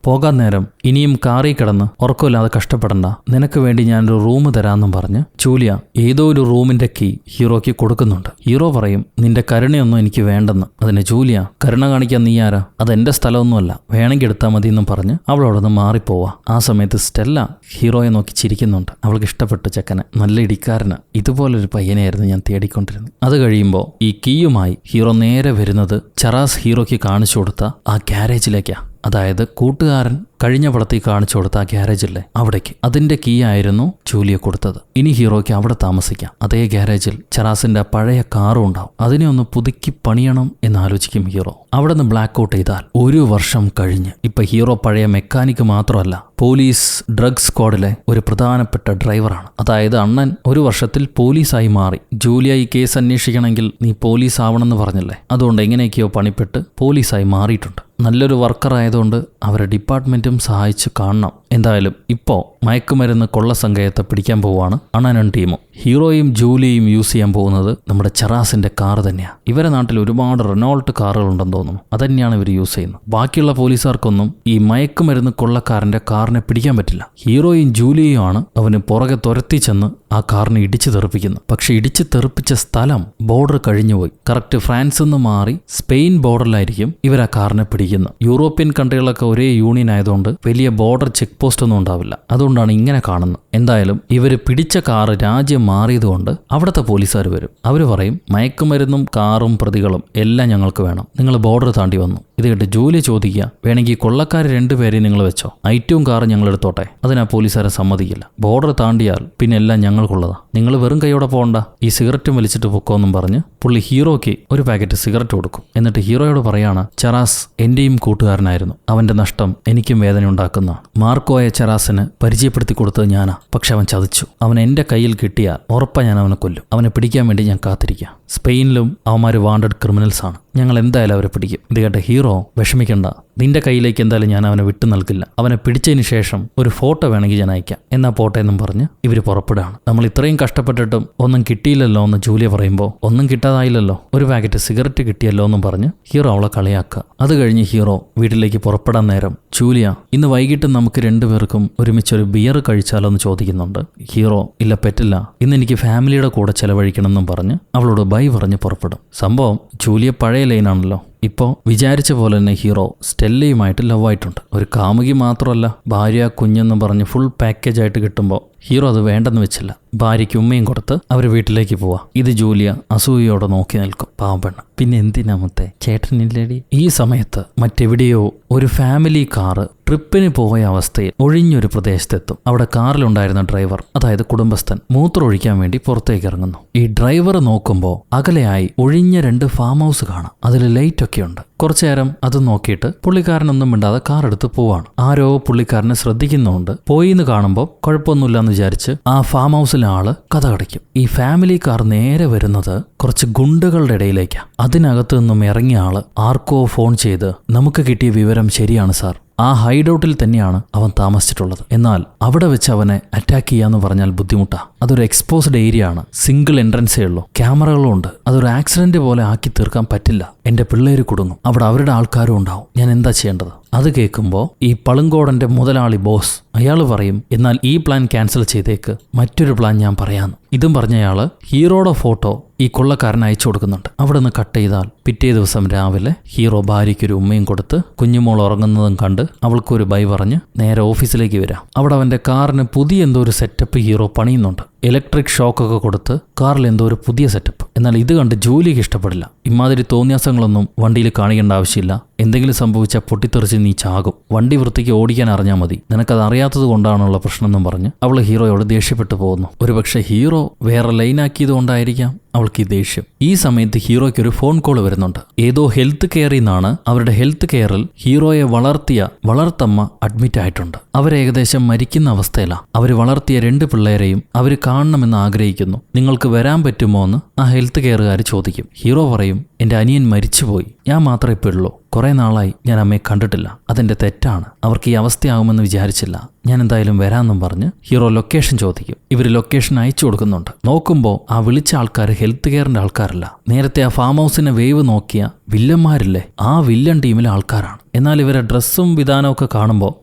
പോകാൻ നേരം ഇനിയും കാറിൽ കിടന്ന് ഉറക്കമില്ലാതെ കഷ്ടപ്പെടണ്ട, നിനക്ക് വേണ്ടി ഞാനൊരു റൂം തരാമെന്നും പറഞ്ഞ് ജൂലിയ ഏതോ ഒരു റൂമിന്റെ കീ ഹീറോയ്ക്ക് കൊടുക്കുന്നുണ്ട്. ഹീറോ പറയും, നിന്റെ കരുണയൊന്നും എനിക്ക് വേണ്ടെന്ന്. അതിന് ജൂലിയ, കരുണ കാണിക്കാൻ നീ ആരാ, അതെന്റെ സ്ഥലമൊന്നുമല്ല, വേണമെങ്കിൽ എടുത്താൽ മതി എന്നും പറഞ്ഞ് അവളോടൊന്ന് മാറിപ്പോവാ. ആ സമയത്ത് സ്റ്റെല്ല ഹീറോയെ നോക്കി ചിരിക്കുന്നുണ്ട്. അവൾക്ക് ഇഷ്ടപ്പെട്ടു ചെക്കനെ, നല്ല ഇടിക്കാരന്, ഇതുപോലൊരു പയ്യനെയായിരുന്നു ഞാൻ തേടിക്കൊണ്ടിരുന്നത്. അത് കഴിയുമ്പോൾ ഈ കീയുമായി ഹീറോ നേരെ വരുന്നത് ചറാസ് ഹീറോയ്ക്ക് കാണിച്ചു കൊടുത്ത ആ ഗ്യാരേജിലേക്കാ. അതായത് കൂട്ടുകാരൻ കഴിഞ്ഞ പടത്തിൽ കാണിച്ചു കൊടുത്ത ആ ഗ്യാരേജില്ലേ, അവിടേക്ക്. അതിന്റെ കീ ആയിരുന്നു ജൂലിയ കൊടുത്തത്. ഇനി ഹീറോയ്ക്ക് അവിടെ താമസിക്കാം. അതേ ഗ്യാരേജിൽ ചറാസിന്റെ പഴയ കാറും ഉണ്ടാവും. അതിനെ ഒന്ന് പുതുക്കി പണിയണം എന്നാലോചിക്കും ഹീറോ. അവിടെ നിന്ന് ബ്ലാക്ക് ഔട്ട് ചെയ്താൽ 1 വർഷം കഴിഞ്ഞ് ഇപ്പൊ ഹീറോ പഴയ മെക്കാനിക്ക് മാത്രമല്ല, പോലീസ് ഡ്രഗ് സ്ക്വാഡിലെ ഒരു പ്രധാനപ്പെട്ട ഡ്രൈവറാണ്. അതായത് അണ്ണൻ 1 വർഷത്തിൽ പോലീസായി മാറി. ജൂലിയ ഈ കേസ് അന്വേഷിക്കണമെങ്കിൽ നീ പോലീസ് ആവണമെന്ന് പറഞ്ഞല്ലേ, അതുകൊണ്ട് എങ്ങനെയൊക്കെയോ പണിപ്പെട്ട് പോലീസായി മാറിയിട്ടുണ്ട്. നല്ലൊരു വർക്കർ ആയതുകൊണ്ട് അവരെ ഡിപ്പാർട്ട്മെന്റും സഹായിച്ച് കാണണം. എന്തായാലും ഇപ്പോൾ മയക്കുമരുന്ന് കൊള്ളസംഘത്തെ പിടിക്കാൻ പോവുകയാണ് അണ്ണനും ടീമും. ഹീറോയും ജൂലിയും യൂസ് ചെയ്യാൻ പോകുന്നത് നമ്മുടെ ചറാസിന്റെ കാർ തന്നെയാണ്. ഇവരെ നാട്ടിൽ ഒരുപാട് റെനോൾട്ട് കാറുകളുണ്ടെന്ന് തോന്നുന്നു, അതന്നെയാണ് ഇവർ യൂസ് ചെയ്യുന്നത്. ബാക്കിയുള്ള പോലീസുകാർക്കൊന്നും ഈ മയക്കുമരുന്ന് കൊള്ളക്കാരന്റെ കാറിനെ പിടിക്കാൻ പറ്റില്ല. ഹീറോയും ജൂലിയും ആണ് അവന് പുറകെ തുരത്തി ചെന്ന് ആ കാറിനെ ഇടിച്ചു തെറിപ്പിക്കുന്നത്. പക്ഷെ ഇടിച്ചു തെറിപ്പിച്ച സ്ഥലം ബോർഡർ കഴിഞ്ഞുപോയി. കറക്റ്റ് ഫ്രാൻസിൽ നിന്ന് മാറി സ്പെയിൻ ബോർഡറിലായിരിക്കും ഇവർ ആ കാറിനെ പിടിക്കുന്നത്. യൂറോപ്യൻ കൺട്രികളൊക്കെ ഒരേ യൂണിയൻ ആയതുകൊണ്ട് വലിയ ബോർഡർ ചെക്ക് പോസ്റ്റ് ഒന്നും ഉണ്ടാവില്ല. അതുകൊണ്ടാണ് ഇങ്ങനെ കാണുന്നത്. എന്തായാലും ഇവർ പിടിച്ച കാറ് രാജ്യം മാറിയതുകൊണ്ട് അവിടുത്തെ പോലീസുകാർ വരും. അവർ പറയും, മയക്കുമരുന്നും കാറും പ്രതികളും എല്ലാം ഞങ്ങൾക്ക് വേണം, നിങ്ങൾ ബോർഡർ താണ്ടി വന്നു. ഇത് കേട്ട് ജൂലി ചോദിക്കുക, വേണമെങ്കിൽ കൊള്ളക്കാർ 2 പേരെയും നിങ്ങൾ വെച്ചോ, ഐറ്റവും കാറും ഞങ്ങൾ എടുത്തോട്ടെ. അതിനാ പോലീസുകാരെ സമ്മതിക്കില്ല. ബോർഡർ താണ്ടിയാൽ പിന്നെ എല്ലാം ഞങ്ങൾക്കുള്ളതാ, നിങ്ങൾ വെറും കൈയോടെ പോകണ്ട, ഈ സിഗരറ്റും വലിച്ചിട്ട് പൊക്കോന്നും പറഞ്ഞ് പുള്ളി ഹീറോയ്ക്ക് ഒരു പാക്കറ്റ് സിഗരറ്റ് കൊടുക്കും. എന്നിട്ട് ഹീറോയോട് പറയാണ്, ചറാസ് എന്റെയും കൂട്ടുകാരനായിരുന്നു, അവന്റെ നഷ്ടം എനിക്കും വേദന ഉണ്ടാക്കുന്നതാണ്. മാർക്കോയ ചറാസിന് പരിചയപ്പെടുത്തി കൊടുത്തത് ഞാനാ, പക്ഷെ അവൻ ചതിച്ചു. അവൻ എന്റെ കയ്യിൽ കിട്ടിയാൽ ഉറപ്പാ ഞാൻ അവനെ കൊല്ലും. അവനെ പിടിക്കാൻ വേണ്ടി ഞാൻ കാത്തിരിക്കാം. സ്പെയിനിലും അവന്മാർ വാണ്ടഡ് ക്രിമിനൽസ് ആണ്, ഞങ്ങൾ എന്തായാലും അവരെ പിടിക്കും. ഇത് കേട്ട ഹീറോ, വിഷമിക്കണ്ട, നിന്റെ കയ്യിലേക്ക് എന്തായാലും ഞാൻ അവനെ വിട്ടു നൽകില്ല. അവനെ പിടിച്ചതിന് ശേഷം ഒരു ഫോട്ടോ വേണമെങ്കിൽ ഞാൻ അയക്കാം, എന്നാ പോട്ടെ എന്നും പറഞ്ഞ് ഇവർ പുറപ്പെടുകയാണ്. നമ്മൾ ഇത്രയും കഷ്ടപ്പെട്ടിട്ടും ഒന്നും കിട്ടിയില്ലല്ലോ എന്ന് ജൂലിയ പറയുമ്പോൾ, ഒന്നും കിട്ടാതായില്ലല്ലോ, ഒരു പാക്കറ്റ് സിഗരറ്റ് കിട്ടിയല്ലോ എന്നും പറഞ്ഞ് ഹീറോ അവളെ കളിയാക്കുക. അത് കഴിഞ്ഞ് ഹീറോ വീട്ടിലേക്ക് പുറപ്പെടാൻ നേരം ജൂലിയ, ഇന്ന് വൈകിട്ട് നമുക്ക് 2 പേർക്കും ഒരുമിച്ചൊരു ബിയർ കഴിച്ചാലോ എന്ന് ചോദിക്കുന്നുണ്ട്. ഹീറോ, ഇല്ല പറ്റില്ല, ഇന്ന് എനിക്ക് ഫാമിലിയുടെ കൂടെ ചെലവഴിക്കണം എന്നും പറഞ്ഞ് അവളോട് ബൈ പറഞ്ഞ് പുറപ്പെടും. സംഭവം ജൂലിയ പഴയ ലൈനാണല്ലോ. ഇപ്പോൾ വിചാരിച്ച പോലെ തന്നെ ഹീറോ സ്റ്റെല്ലയുമായിട്ട് ലവ് ആയിട്ടുണ്ട്. ഒരു കാമുകി മാത്രമല്ല, ഭാര്യ കുഞ്ഞെന്ന് പറഞ്ഞ് ഫുൾ പാക്കേജ് ആയിട്ട് കിട്ടുമ്പോൾ ഹീറോ അത് വേണ്ടെന്ന് വെച്ചില്ല. ഭാര്യയ്ക്ക് ഉമ്മയും കൊടുത്ത് അവർ വീട്ടിലേക്ക് പോവാ. ഇത് ജൂലിയ അസൂയയോടെ നോക്കി നിൽക്കും. പാവം പെണ്ണ്, പിന്നെ എന്തിനാ മുത്തേ ചേട്ടനില്ലേടി? ഈ സമയത്ത് മറ്റെവിടെയോ ഒരു ഫാമിലി കാറ് ട്രിപ്പിന് പോയ അവസ്ഥയിൽ ഒഴിഞ്ഞൊരു പ്രദേശത്തെത്തും. അവിടെ കാറിലുണ്ടായിരുന്ന ഡ്രൈവർ, അതായത് കുടുംബസ്ഥൻ, മൂത്രമൊഴിക്കാൻ വേണ്ടി പുറത്തേക്ക് ഇറങ്ങുന്നു. ഈ ഡ്രൈവർ നോക്കുമ്പോൾ അകലെയായി ഒഴിഞ്ഞ 2 ഫാം ഹൗസ് കാണാം. അതിൽ ലൈറ്റ് ഒക്കെ ഉണ്ട്. കുറച്ചു നേരം അത് നോക്കിയിട്ട് പുള്ളിക്കാരനൊന്നും മിണ്ടാതെ കാർ എടുത്ത് പോവാണ്. ആരോ പുള്ളിക്കാരനെ ശ്രദ്ധിക്കുന്നുണ്ട്. പോയിന്ന് കാണുമ്പോൾ കുഴപ്പമൊന്നുമില്ലാന്ന് എന്ന് വിചാരിച്ച് ആ ഫാം ഹൗസിലെ ആള് കഥ കടയ്ക്കും. ഈ ഫാമിലി കാർ നേരെ വരുന്നത് കുറച്ച് ഗുണ്ടകളുടെ ഇടയിലേക്കാണ്. അതിനകത്തു നിന്നും ഇറങ്ങിയ ആള് ആർക്കോ ഫോൺ ചെയ്ത് നമുക്ക് കിട്ടിയ വിവരം ശരിയാണ് സാർ, ആ ഹൈഡൌട്ടിൽ തന്നെയാണ് അവൻ താമസിച്ചിട്ടുള്ളത്. എന്നാൽ അവിടെ വെച്ച് അവനെ അറ്റാക്ക് ചെയ്യാന്ന് പറഞ്ഞാൽ ബുദ്ധിമുട്ടാ. അതൊരു എക്സ്പോസ്ഡ് ഏരിയ ആണ്, സിംഗിൾ എൻട്രൻസേ ഉള്ളൂ, ക്യാമറകളും ഉണ്ട്. അതൊരു ആക്സിഡന്റ് പോലെ ആക്കി തീർക്കാൻ പറ്റില്ല. എന്റെ പിള്ളേര് കുടുങ്ങും, അവിടെ അവരുടെ ആൾക്കാരും ഉണ്ടാവും. ഞാൻ എന്താ ചെയ്യേണ്ടത്? അത് കേൾക്കുമ്പോൾ ഈ പളുങ്കോടന്റെ മുതലാളി ബോസ് അയാൾ പറയും, എന്നാൽ ഈ പ്ലാൻ ക്യാൻസൽ ചെയ്തേക്ക്, മറ്റൊരു പ്ലാൻ ഞാൻ പറയാന്ന്. ഇതും പറഞ്ഞയാള് ഹീറോയുടെ ഫോട്ടോ ഈ കൊള്ളക്കാരൻ അയച്ചു കൊടുക്കുന്നുണ്ട്. അവിടെ നിന്ന് കട്ട് ചെയ്താൽ പിറ്റേ ദിവസം രാവിലെ ഹീറോ ഭാര്യയ്ക്കൊരു ഉമ്മയും കൊടുത്ത് കുഞ്ഞുമോൾ ഉറങ്ങുന്നതും കണ്ട് അവൾക്കൊരു ബൈ പറഞ്ഞ് നേരെ ഓഫീസിലേക്ക് വരാം. അവിടെ അവന്റെ കാറിന് പുതിയ എന്തോ ഒരു സെറ്റപ്പ് ഹീറോ പണിയുന്നുണ്ട്. ഇലക്ട്രിക് ഷോക്കൊക്കെ കൊടുത്ത് കാറിൽ എന്തോ ഒരു പുതിയ സെറ്റപ്പ്. എന്നാൽ ഇത് കണ്ട് ജോലിക്ക് ഇഷ്ടപ്പെടില്ല. ഇമാതിരി തോന്നിയാസങ്ങളൊന്നും വണ്ടിയിൽ കാണിക്കേണ്ട ആവശ്യമില്ല. എന്തെങ്കിലും സംഭവിച്ചാൽ പൊട്ടിത്തെറിച്ച് നീ ചാകും. വണ്ടി വൃത്തിക്ക് ഓടിക്കാൻ അറിഞ്ഞാൽ മതി, നിനക്കത് അറിയാത്തത് കൊണ്ടാണുള്ള പ്രശ്നമെന്നും പറഞ്ഞ് അവൾ ഹീറോയോട് ദേഷ്യപ്പെട്ടു പോകുന്നു. ഒരുപക്ഷെ ഹീറോ വേറെ ലൈനാക്കിയത് കൊണ്ടായിരിക്കാം അവൾക്ക് ഈ ദേഷ്യം. ഈ സമയത്ത് ഹീറോയ്ക്ക് ഒരു ഫോൺ കോൾ വരുന്നുണ്ട്. ഏതോ ഹെൽത്ത് കെയറിൽ നിന്നാണ്. അവരുടെ ഹെൽത്ത് കെയറിൽ ഹീറോയെ വളർത്തിയ വളർത്തമ്മ അഡ്മിറ്റ് ആയിട്ടുണ്ട്. അവരേകദേശം മരിക്കുന്ന അവസ്ഥയിലാണ്. അവർ വളർത്തിയ 2 പിള്ളേരെയും അവർ കാണണമെന്ന് ആഗ്രഹിക്കുന്നു. നിങ്ങൾക്ക് വരാൻ പറ്റുമോ എന്ന് ആ ഹെൽത്ത് കെയറുകാർ ചോദിക്കും. ഹീറോ പറയും, എന്റെ അനിയൻ മരിച്ചുപോയി, ഞാൻ മാത്രമേ ഇപ്പോൾ ഉള്ളൂ, കുറെ നാളായി ഞാൻ അമ്മയെ കണ്ടിട്ടില്ല, അതെന്റെ തെറ്റാണ്, അവർക്ക് ഈ അവസ്ഥയാകുമെന്ന് വിചാരിച്ചില്ല, ഞാൻ എന്തായാലും വരാമെന്നും പറഞ്ഞ് ഹീറോ ലൊക്കേഷൻ ചോദിക്കും. ഇവർ ലൊക്കേഷൻ അയച്ചു കൊടുക്കുന്നുണ്ട്. നോക്കുമ്പോൾ ആ വിളിച്ച ആൾക്കാർ ഹെൽത്ത് കെയറിന്റെ ആൾക്കാരല്ല, നേരത്തെ ആ ഫാം ഹൗസിനെ വേവ് നോക്കിയ വില്ലന്മാരില്ലേ, ആ വില്ലൻ ടീമിലെ ആൾക്കാരാണ്. എന്നാൽ ഇവരെ ഡ്രസ്സും വിധാനവും ഒക്കെ കാണുമ്പോൾ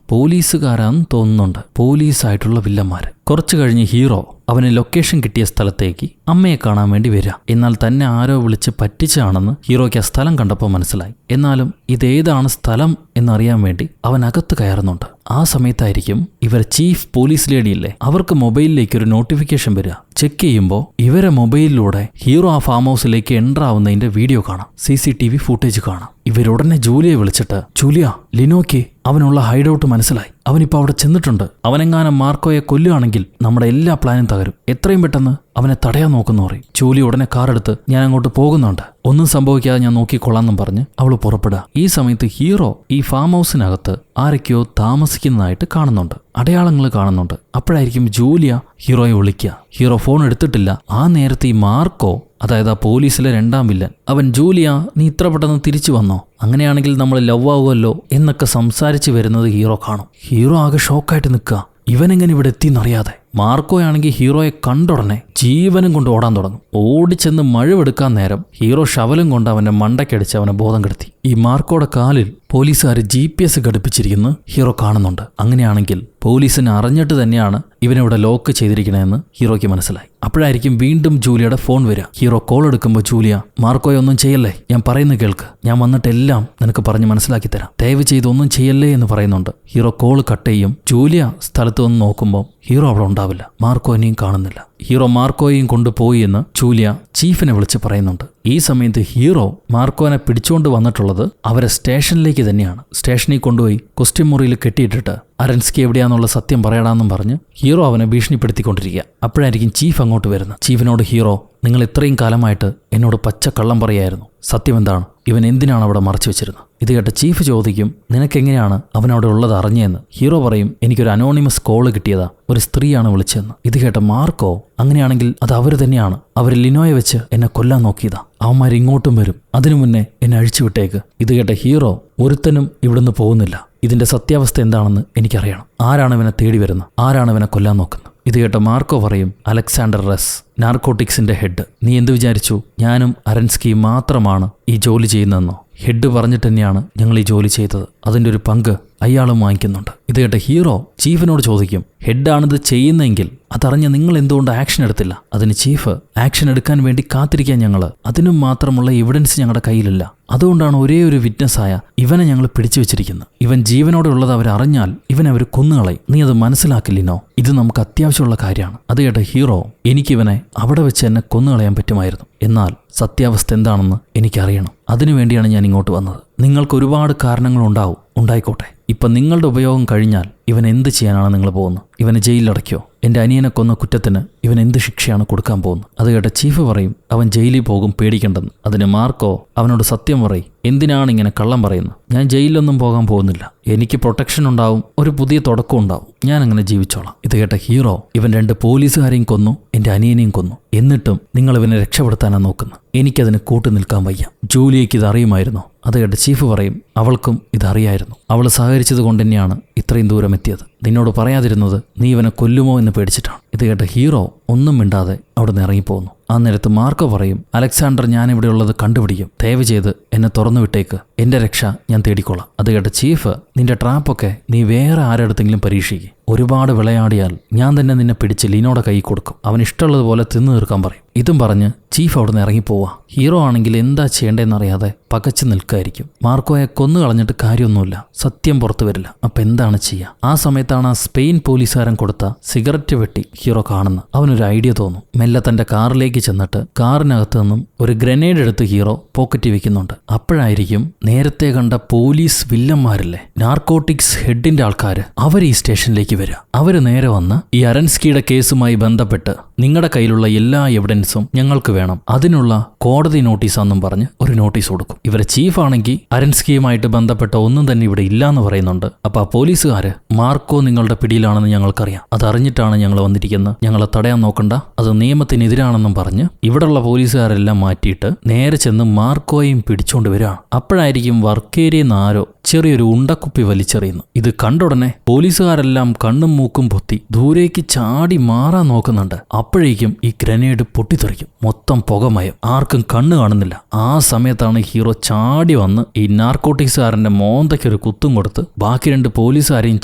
പോലീസുകാരാന്ന് തോന്നുന്നുണ്ട്, പോലീസായിട്ടുള്ള വില്ലന്മാര്. കുറച്ചു കഴിഞ്ഞ് ഹീറോ അവന് ലൊക്കേഷൻ കിട്ടിയ സ്ഥലത്തേക്ക് അമ്മയെ കാണാൻ വേണ്ടി വരിക. എന്നാൽ തന്നെ ആരോ വിളിച്ച് പറ്റിച്ചാണെന്ന് ഹീറോയ്ക്ക് ആ സ്ഥലം കണ്ടപ്പോൾ മനസ്സിലായി. എന്നാലും ഇതേതാണ് സ്ഥലം എന്നറിയാൻ വേണ്ടി അവൻ അകത്ത് കയറുന്നുണ്ട്. ആ സമയത്തായിരിക്കും ഇവർ ചീഫ് പോലീസ് ലേഡിയില്ലേ, അവർക്ക് മൊബൈലിലേക്ക് ഒരു നോട്ടിഫിക്കേഷൻ വരിക. ചെക്ക് ചെയ്യുമ്പോൾ ഇവരെ മൊബൈലിലൂടെ ഹീറോ ആ ഫാം ഹൗസിലേക്ക് എൻ്റർ ആവുന്നതിന്റെ വീഡിയോ കാണാം, CCTV ഫുട്ടേജ് കാണാം. ഇവരുടനെ ജൂലിയെ വിളിച്ചിട്ട്, ജൂലിയ, ലിനോയ്ക്ക് അവനുള്ള ഹൈഡൌട്ട് മനസ്സിലായി, അവനിപ്പോൾ അവിടെ ചെന്നിട്ടുണ്ട്, അവനെങ്ങാനും മാർക്കോയെ കൊല്ലുകയാണെങ്കിൽ നമ്മുടെ എല്ലാ പ്ലാനും തകരും, എത്രയും പെട്ടെന്ന് അവനെ തടയാൻ നോക്കുന്നു പറയും. ജൂലി ഉടനെ കാറെടുത്ത്, ഞാൻ അങ്ങോട്ട് പോകുന്നുണ്ട്, ഒന്നും സംഭവിക്കാതെ ഞാൻ നോക്കിക്കൊള്ളാമെന്നും പറഞ്ഞ് അവൾ പുറപ്പെടുക. ഈ സമയത്ത് ഹീറോ ഈ ഫാം ഹൗസിനകത്ത് ആരൊക്കെയോ താമസിക്കുന്നതായിട്ട് കാണുന്നുണ്ട്, അടയാളങ്ങൾ കാണുന്നുണ്ട്. അപ്പോഴായിരിക്കും ജൂലിയ ഹീറോയെ വിളിക്കുക. ഹീറോ ഫോൺ എടുത്തിട്ടില്ല. ആ നേരത്തെ ഈ മാർക്കോ, അതായത് ആ പോലീസിലെ 2ാം വില്ലൻ, അവൻ ജൂലിയ നീ ഇത്ര പെട്ടെന്ന് തിരിച്ചു വന്നോ, അങ്ങനെയാണെങ്കിൽ നമ്മൾ ലവ് ആവുമല്ലോ എന്നൊക്കെ സംസാരിച്ച് വരുന്നത് ഹീറോ കാണും. ഹീറോ ആകെ ഷോക്കായിട്ട് നിൽക്കുക, ഇവനെങ്ങനെ ഇവിടെ എത്തിയെന്നറിയാതെ. മാർക്കോയാണെങ്കിൽ ഹീറോയെ കണ്ടുടനെ ജീവനും കൊണ്ട് ഓടാൻ തുടങ്ങും. ഓടിച്ചെന്ന് മഴവെടുക്കാൻ നേരം ഹീറോ ഷവലും കൊണ്ട് അവന്റെ മണ്ടയ്ക്കടിച്ച് അവനെ ബോധം കെടുത്തി. ഈ മാർക്കോയുടെ കാലിൽ പോലീസുകാർ GPS ഘടിപ്പിച്ചിരിക്കുന്നു ഹീറോ കാണുന്നുണ്ട്. അങ്ങനെയാണെങ്കിൽ പോലീസിനെ അറിഞ്ഞിട്ട് തന്നെയാണ് ഇവനിവിടെ ലോക്ക് ചെയ്തിരിക്കണമെന്ന് ഹീറോയ്ക്ക് മനസ്സിലായി. അപ്പോഴായിരിക്കും വീണ്ടും ജൂലിയയുടെ ഫോൺ വരിക. ഹീറോ കോൾ എടുക്കുമ്പോൾ ജൂലിയ, മാർക്കോയെ ഒന്നും ചെയ്യല്ലേ, ഞാൻ പറയുന്നത് കേൾക്ക്, ഞാൻ വന്നിട്ടെല്ലാം നിനക്ക് പറഞ്ഞ് മനസ്സിലാക്കി തരാം, ദയവ് ചെയ്ത് ഒന്നും ചെയ്യല്ലേ എന്ന് പറയുന്നുണ്ട്. ഹീറോ കോൾ കട്ട് ചെയ്യും. ജൂലിയ സ്ഥലത്ത് വന്ന് നോക്കുമ്പോൾ ഹീറോ അവിടെ ഉണ്ടാവില്ല, മാർക്കോനെയും കാണുന്നില്ല. ഹീറോ മാർക്കോയെയും കൊണ്ടുപോയി എന്ന് ജൂലിയ ചീഫിനെ വിളിച്ച് പറയുന്നുണ്ട്. ഈ സമയത്ത് ഹീറോ മാർക്കോനെ പിടിച്ചുകൊണ്ട് വന്നിട്ടുള്ളത് അവരെ സ്റ്റേഷനിലേക്ക് തന്നെയാണ്. സ്റ്റേഷനിൽ കൊണ്ടുപോയി ക്വസ്റ്റ്യൻ മുറിയിൽ കെട്ടിയിട്ടിട്ട് അരൻസ്കി എവിടെയാന്നുള്ള സത്യം പറയടാന്നും പറഞ്ഞ് ഹീറോ അവനെ ഭീഷണിപ്പെടുത്തിക്കൊണ്ടിരിക്കുക. അപ്പോഴായിരിക്കും ചീഫ് അങ്ങോട്ട് വരുന്നത്. ചീഫിനോട് ഹീറോ, നിങ്ങൾ ഇത്രയും കാലമായിട്ട് എന്നോട് പച്ചക്കള്ളം പറയായിരുന്നു, സത്യം എന്താണ്, ഇവൻ എന്തിനാണ് അവിടെ മറച്ചു വെച്ചിരുന്നത്? ഇത് കേട്ട ചീഫ് ചോദിക്കും, നിനക്കെങ്ങനെയാണ് അവനവിടെ ഉള്ളത് അറിഞ്ഞതെന്ന്? ഹീറോ പറയും, എനിക്കൊരു അനോണിമസ് കോള് കിട്ടിയതാ, ഒരു സ്ത്രീയാണ് വിളിച്ചതെന്ന്. ഇത് കേട്ട മാർക്കോ, അങ്ങനെയാണെങ്കിൽ അത് അവർ തന്നെയാണ്, അവർ ലിനോയെ വെച്ച് എന്നെ കൊല്ലാൻ നോക്കിയതാ, അവന്മാർ ഇങ്ങോട്ടും വരും, അതിനു മുന്നേ എന്നെ അഴിച്ചുവിട്ടേക്ക്. ഇത് കേട്ട ഹീറോ, ഒരുത്തനും ഇവിടുന്ന് പോകുന്നില്ല, ഇതിന്റെ സത്യാവസ്ഥ എന്താണെന്ന് എനിക്കറിയണം, ആരാണ് ഇവനെ തേടി വരുന്നത്, ആരാണ് ഇവനെ കൊല്ലാൻ നോക്കുന്നത്? ഇത് കേട്ട മാർക്കോ പറയും, അലക്സാണ്ടർ റസ്, നാർക്കോട്ടിക്സിന്റെ ഹെഡ്, നീ എന്ത് വിചാരിച്ചു ഞാനും അരൻസ്കിയും മാത്രമാണ് ഈ ജോലി ചെയ്യുന്നതെന്നോ? ഹെഡ് പറഞ്ഞിട്ട് തന്നെയാണ് ഞങ്ങൾ ഈ ജോലി ചെയ്തത്, അതിൻ്റെ ഒരു പങ്ക് അയാളും വാങ്ങിക്കുന്നുണ്ട്. ഇത് കേട്ട ഹീറോ ചീഫിനോട് ചോദിക്കും, ഹെഡാണിത് ചെയ്യുന്നതെങ്കിൽ അതറിഞ്ഞ് നിങ്ങൾ എന്തുകൊണ്ട് ആക്ഷൻ എടുത്തില്ല? അതിന് ചീഫ്, ആക്ഷൻ എടുക്കാൻ വേണ്ടി കാത്തിരിക്കാൻ ഞങ്ങൾ, അതിനും മാത്രമുള്ള എവിഡൻസ് ഞങ്ങളുടെ കയ്യിലില്ല, അതുകൊണ്ടാണ് ഒരേ ഒരു വിറ്റ്നസ്സായ ഇവനെ ഞങ്ങൾ പിടിച്ചു വെച്ചിരിക്കുന്നത്, ഇവൻ ജീവനോടെ ഉള്ളത് അവരറിഞ്ഞാൽ ഇവനെ അവർ കൊന്നുകളയും, നീ അത് മനസ്സിലാക്കില്ലിനോ, ഇത് നമുക്ക് അത്യാവശ്യമുള്ള കാര്യമാണ്. അത് കേട്ട ഹീറോ, എനിക്കിവനെ അവിടെ വെച്ച് എന്നെ കൊന്നുകളയാൻ പറ്റുമായിരുന്നു, എന്നാൽ സത്യാവസ്ഥ എന്താണെന്ന് എനിക്കറിയണം, അതിനുവേണ്ടിയാണ് ഞാൻ ഇങ്ങോട്ട് വന്നത്. നിങ്ങൾക്ക് ഒരുപാട് കാരണങ്ങളുണ്ടാവും, ഉണ്ടായിക്കോട്ടെ, ഇപ്പം നിങ്ങളുടെ ഉപയോഗം കഴിഞ്ഞാൽ ഇവൻ എന്ത് ചെയ്യാനാണ് നിങ്ങൾ പോകുന്നത്? ഇവനെ ജയിലിലടയ്ക്കോ? എൻ്റെ അനിയനെ കൊന്ന കുറ്റത്തിന് ഇവൻ എന്ത് ശിക്ഷയാണ് കൊടുക്കാൻ പോകുന്നത്? അത് കേട്ട ചീഫ് പറയും, അവൻ ജയിലിൽ പോകും, പേടിക്കണ്ടെന്ന്. അതിന് മാർക്കോ അവനോട് സത്യം പറയും, എന്തിനാണ് ഇങ്ങനെ കള്ളം പറയുന്നത്? ഞാൻ ജയിലിലൊന്നും പോകാൻ പോകുന്നില്ല, എനിക്ക് പ്രൊട്ടക്ഷൻ ഉണ്ടാവും, ഒരു പുതിയ തുടക്കം ഉണ്ടാവും, ഞാൻ അങ്ങനെ ജീവിച്ചോളാം. ഇത് കേട്ട ഹീറോ, ഇവൻ 2 പോലീസുകാരെയും കൊന്നു, എൻ്റെ അനിയനെയും കൊന്നു, എന്നിട്ടും നിങ്ങൾ ഇവനെ രക്ഷപ്പെടുത്താനാണ് നോക്കുന്നത്. എനിക്കതിന് കൂട്ടു നിൽക്കാൻ വയ്യ. ജൂലിയയ്ക്ക് ഇത് അറിയുമായിരുന്നോ? അത് കേട്ട് ചീഫ് പറയും, അവൾക്കും ഇതറിയായിരുന്നു. അവൾ സഹകരിച്ചത് കൊണ്ട് തന്നെയാണ് ഇത്രയും ദൂരം എത്തിയത്. നിന്നോട് പറയാതിരുന്നത് നീ ഇവനെ കൊല്ലുമോ എന്ന് പേടിച്ചിട്ടാണ്. ഇത് കേട്ട ഹീറോ ഒന്നും മിണ്ടാതെ അവിടെ നിന്ന് ഇറങ്ങിപ്പോകുന്നു. ആ നേരത്ത് മാർക്കോ പറയും, അലക്സാണ്ടർ ഞാനിവിടെ ഉള്ളത് കണ്ടുപിടിക്കും, ദയവ് ചെയ്ത് എന്നെ തുറന്നു വിട്ടേക്ക്, എൻ്റെ രക്ഷ ഞാൻ തേടിക്കോളാം. അത് കേട്ട ചീഫ്, നിന്റെ ട്രാപ്പൊക്കെ നീ വേറെ ആരെടുത്തെങ്കിലും പരീക്ഷിക്കും, ഒരുപാട് വിളയാടിയാൽ ഞാൻ തന്നെ നിന്നെ പിടിച്ച് ലീനോടെ കൈ കൊടുക്കും, അവൻ ഇഷ്ടമുള്ളതുപോലെ തിന്നു തീർക്കാൻ പറയും. ഇതും പറഞ്ഞ് ചീഫ് അവിടെ നിന്ന് ഇറങ്ങിപ്പോവാ. ഹീറോ ആണെങ്കിൽ എന്താ ചെയ്യേണ്ടതെന്നറിയാതെ പകച്ചു നിൽക്കായിരിക്കും. മാർക്കോയെ കൊന്നു കളഞ്ഞിട്ട് കാര്യമൊന്നുമില്ല, സത്യം പുറത്തു വരില്ല. അപ്പം എന്താണ് ചെയ്യുക? ആ സമയത്താണ് ആ സ്പെയിൻ പോലീസുകാരൻ കൊടുത്ത സിഗരറ്റ് വെട്ടി ഹീറോ കാണുന്നത്. അവനൊരു ഐഡിയ തോന്നും. മെല്ലെ തൻ്റെ കാറിലേക്ക് ചെന്നിട്ട് കാറിനകത്ത് നിന്നും ഒരു ഗ്രനേഡ് എടുത്ത് ഹീറോ പോക്കറ്റിൽ വെക്കുന്നുണ്ട്. അപ്പോഴായിരിക്കും നേരത്തെ കണ്ട പോലീസ് വില്ലന്മാരില്ലേ, നാർക്കോട്ടിക്സ് ഹെഡിന്റെ ആൾക്കാർ, അവർ ഈ സ്റ്റേഷനിലേക്ക് വരിക. അവര് നേരെ വന്ന് ഈ അരൻസ്കിയുടെ കേസുമായി ബന്ധപ്പെട്ട് നിങ്ങളുടെ കയ്യിലുള്ള എല്ലാ എവിഡൻസും ഞങ്ങൾക്ക് വേണം, അതിനുള്ള കോടതി നോട്ടീസാണെന്നും പറഞ്ഞ് ഒരു നോട്ടീസ് കൊടുക്കും. ഇവരെ ചീഫാണെങ്കിൽ അരൻസ്കിയുമായിട്ട് ബന്ധപ്പെട്ട ഒന്നും തന്നെ ഇവിടെ ഇല്ലാന്ന് പറയുന്നുണ്ട്. അപ്പൊ ആ പോലീസുകാര്, മാർക്കോ നിങ്ങളുടെ പിടിയിലാണെന്ന് ഞങ്ങൾക്കറിയാം, അതറിഞ്ഞിട്ടാണ് ഞങ്ങൾ വന്നിരിക്കുന്നത്, ഞങ്ങളെ തടയാൻ നോക്കണ്ട, അത് നിയമത്തിനെതിരാണെന്നും പറഞ്ഞ് ഇവിടെയുള്ള പോലീസുകാരെല്ലാം മാറ്റിയിട്ട് നേരെ ചെന്ന് മാർക്കോയും പിടിച്ചോണ്ട് വരികയാണ്. അപ്പോഴായിരിക്കും വർക്കേരിയെന്ന് ആരോ ചെറിയൊരു ഉണ്ടക്കുപ്പി വലിച്ചെറിയുന്നു. ഇത് കണ്ടുടനെ പോലീസുകാരെല്ലാം കണ്ണും മൂക്കും പൊത്തി ദൂരേക്ക് ചാടി മാറാൻ നോക്കുന്നുണ്ട്. അപ്പോഴേക്കും ഈ ഗ്രനേഡ് പൊട്ടിത്തെറിക്കും, മൊത്തം പുകമയം, ആർക്കും കണ്ണ് കാണുന്നില്ല. ആ സമയത്താണ് ഹീറോ ചാടി വന്ന് ഈ നാർക്കോട്ടിക്സുകാരന്റെ മോന്തയ്ക്കൊരു കുത്തും കൊടുത്ത് ബാക്കി 2 പോലീസുകാരെയും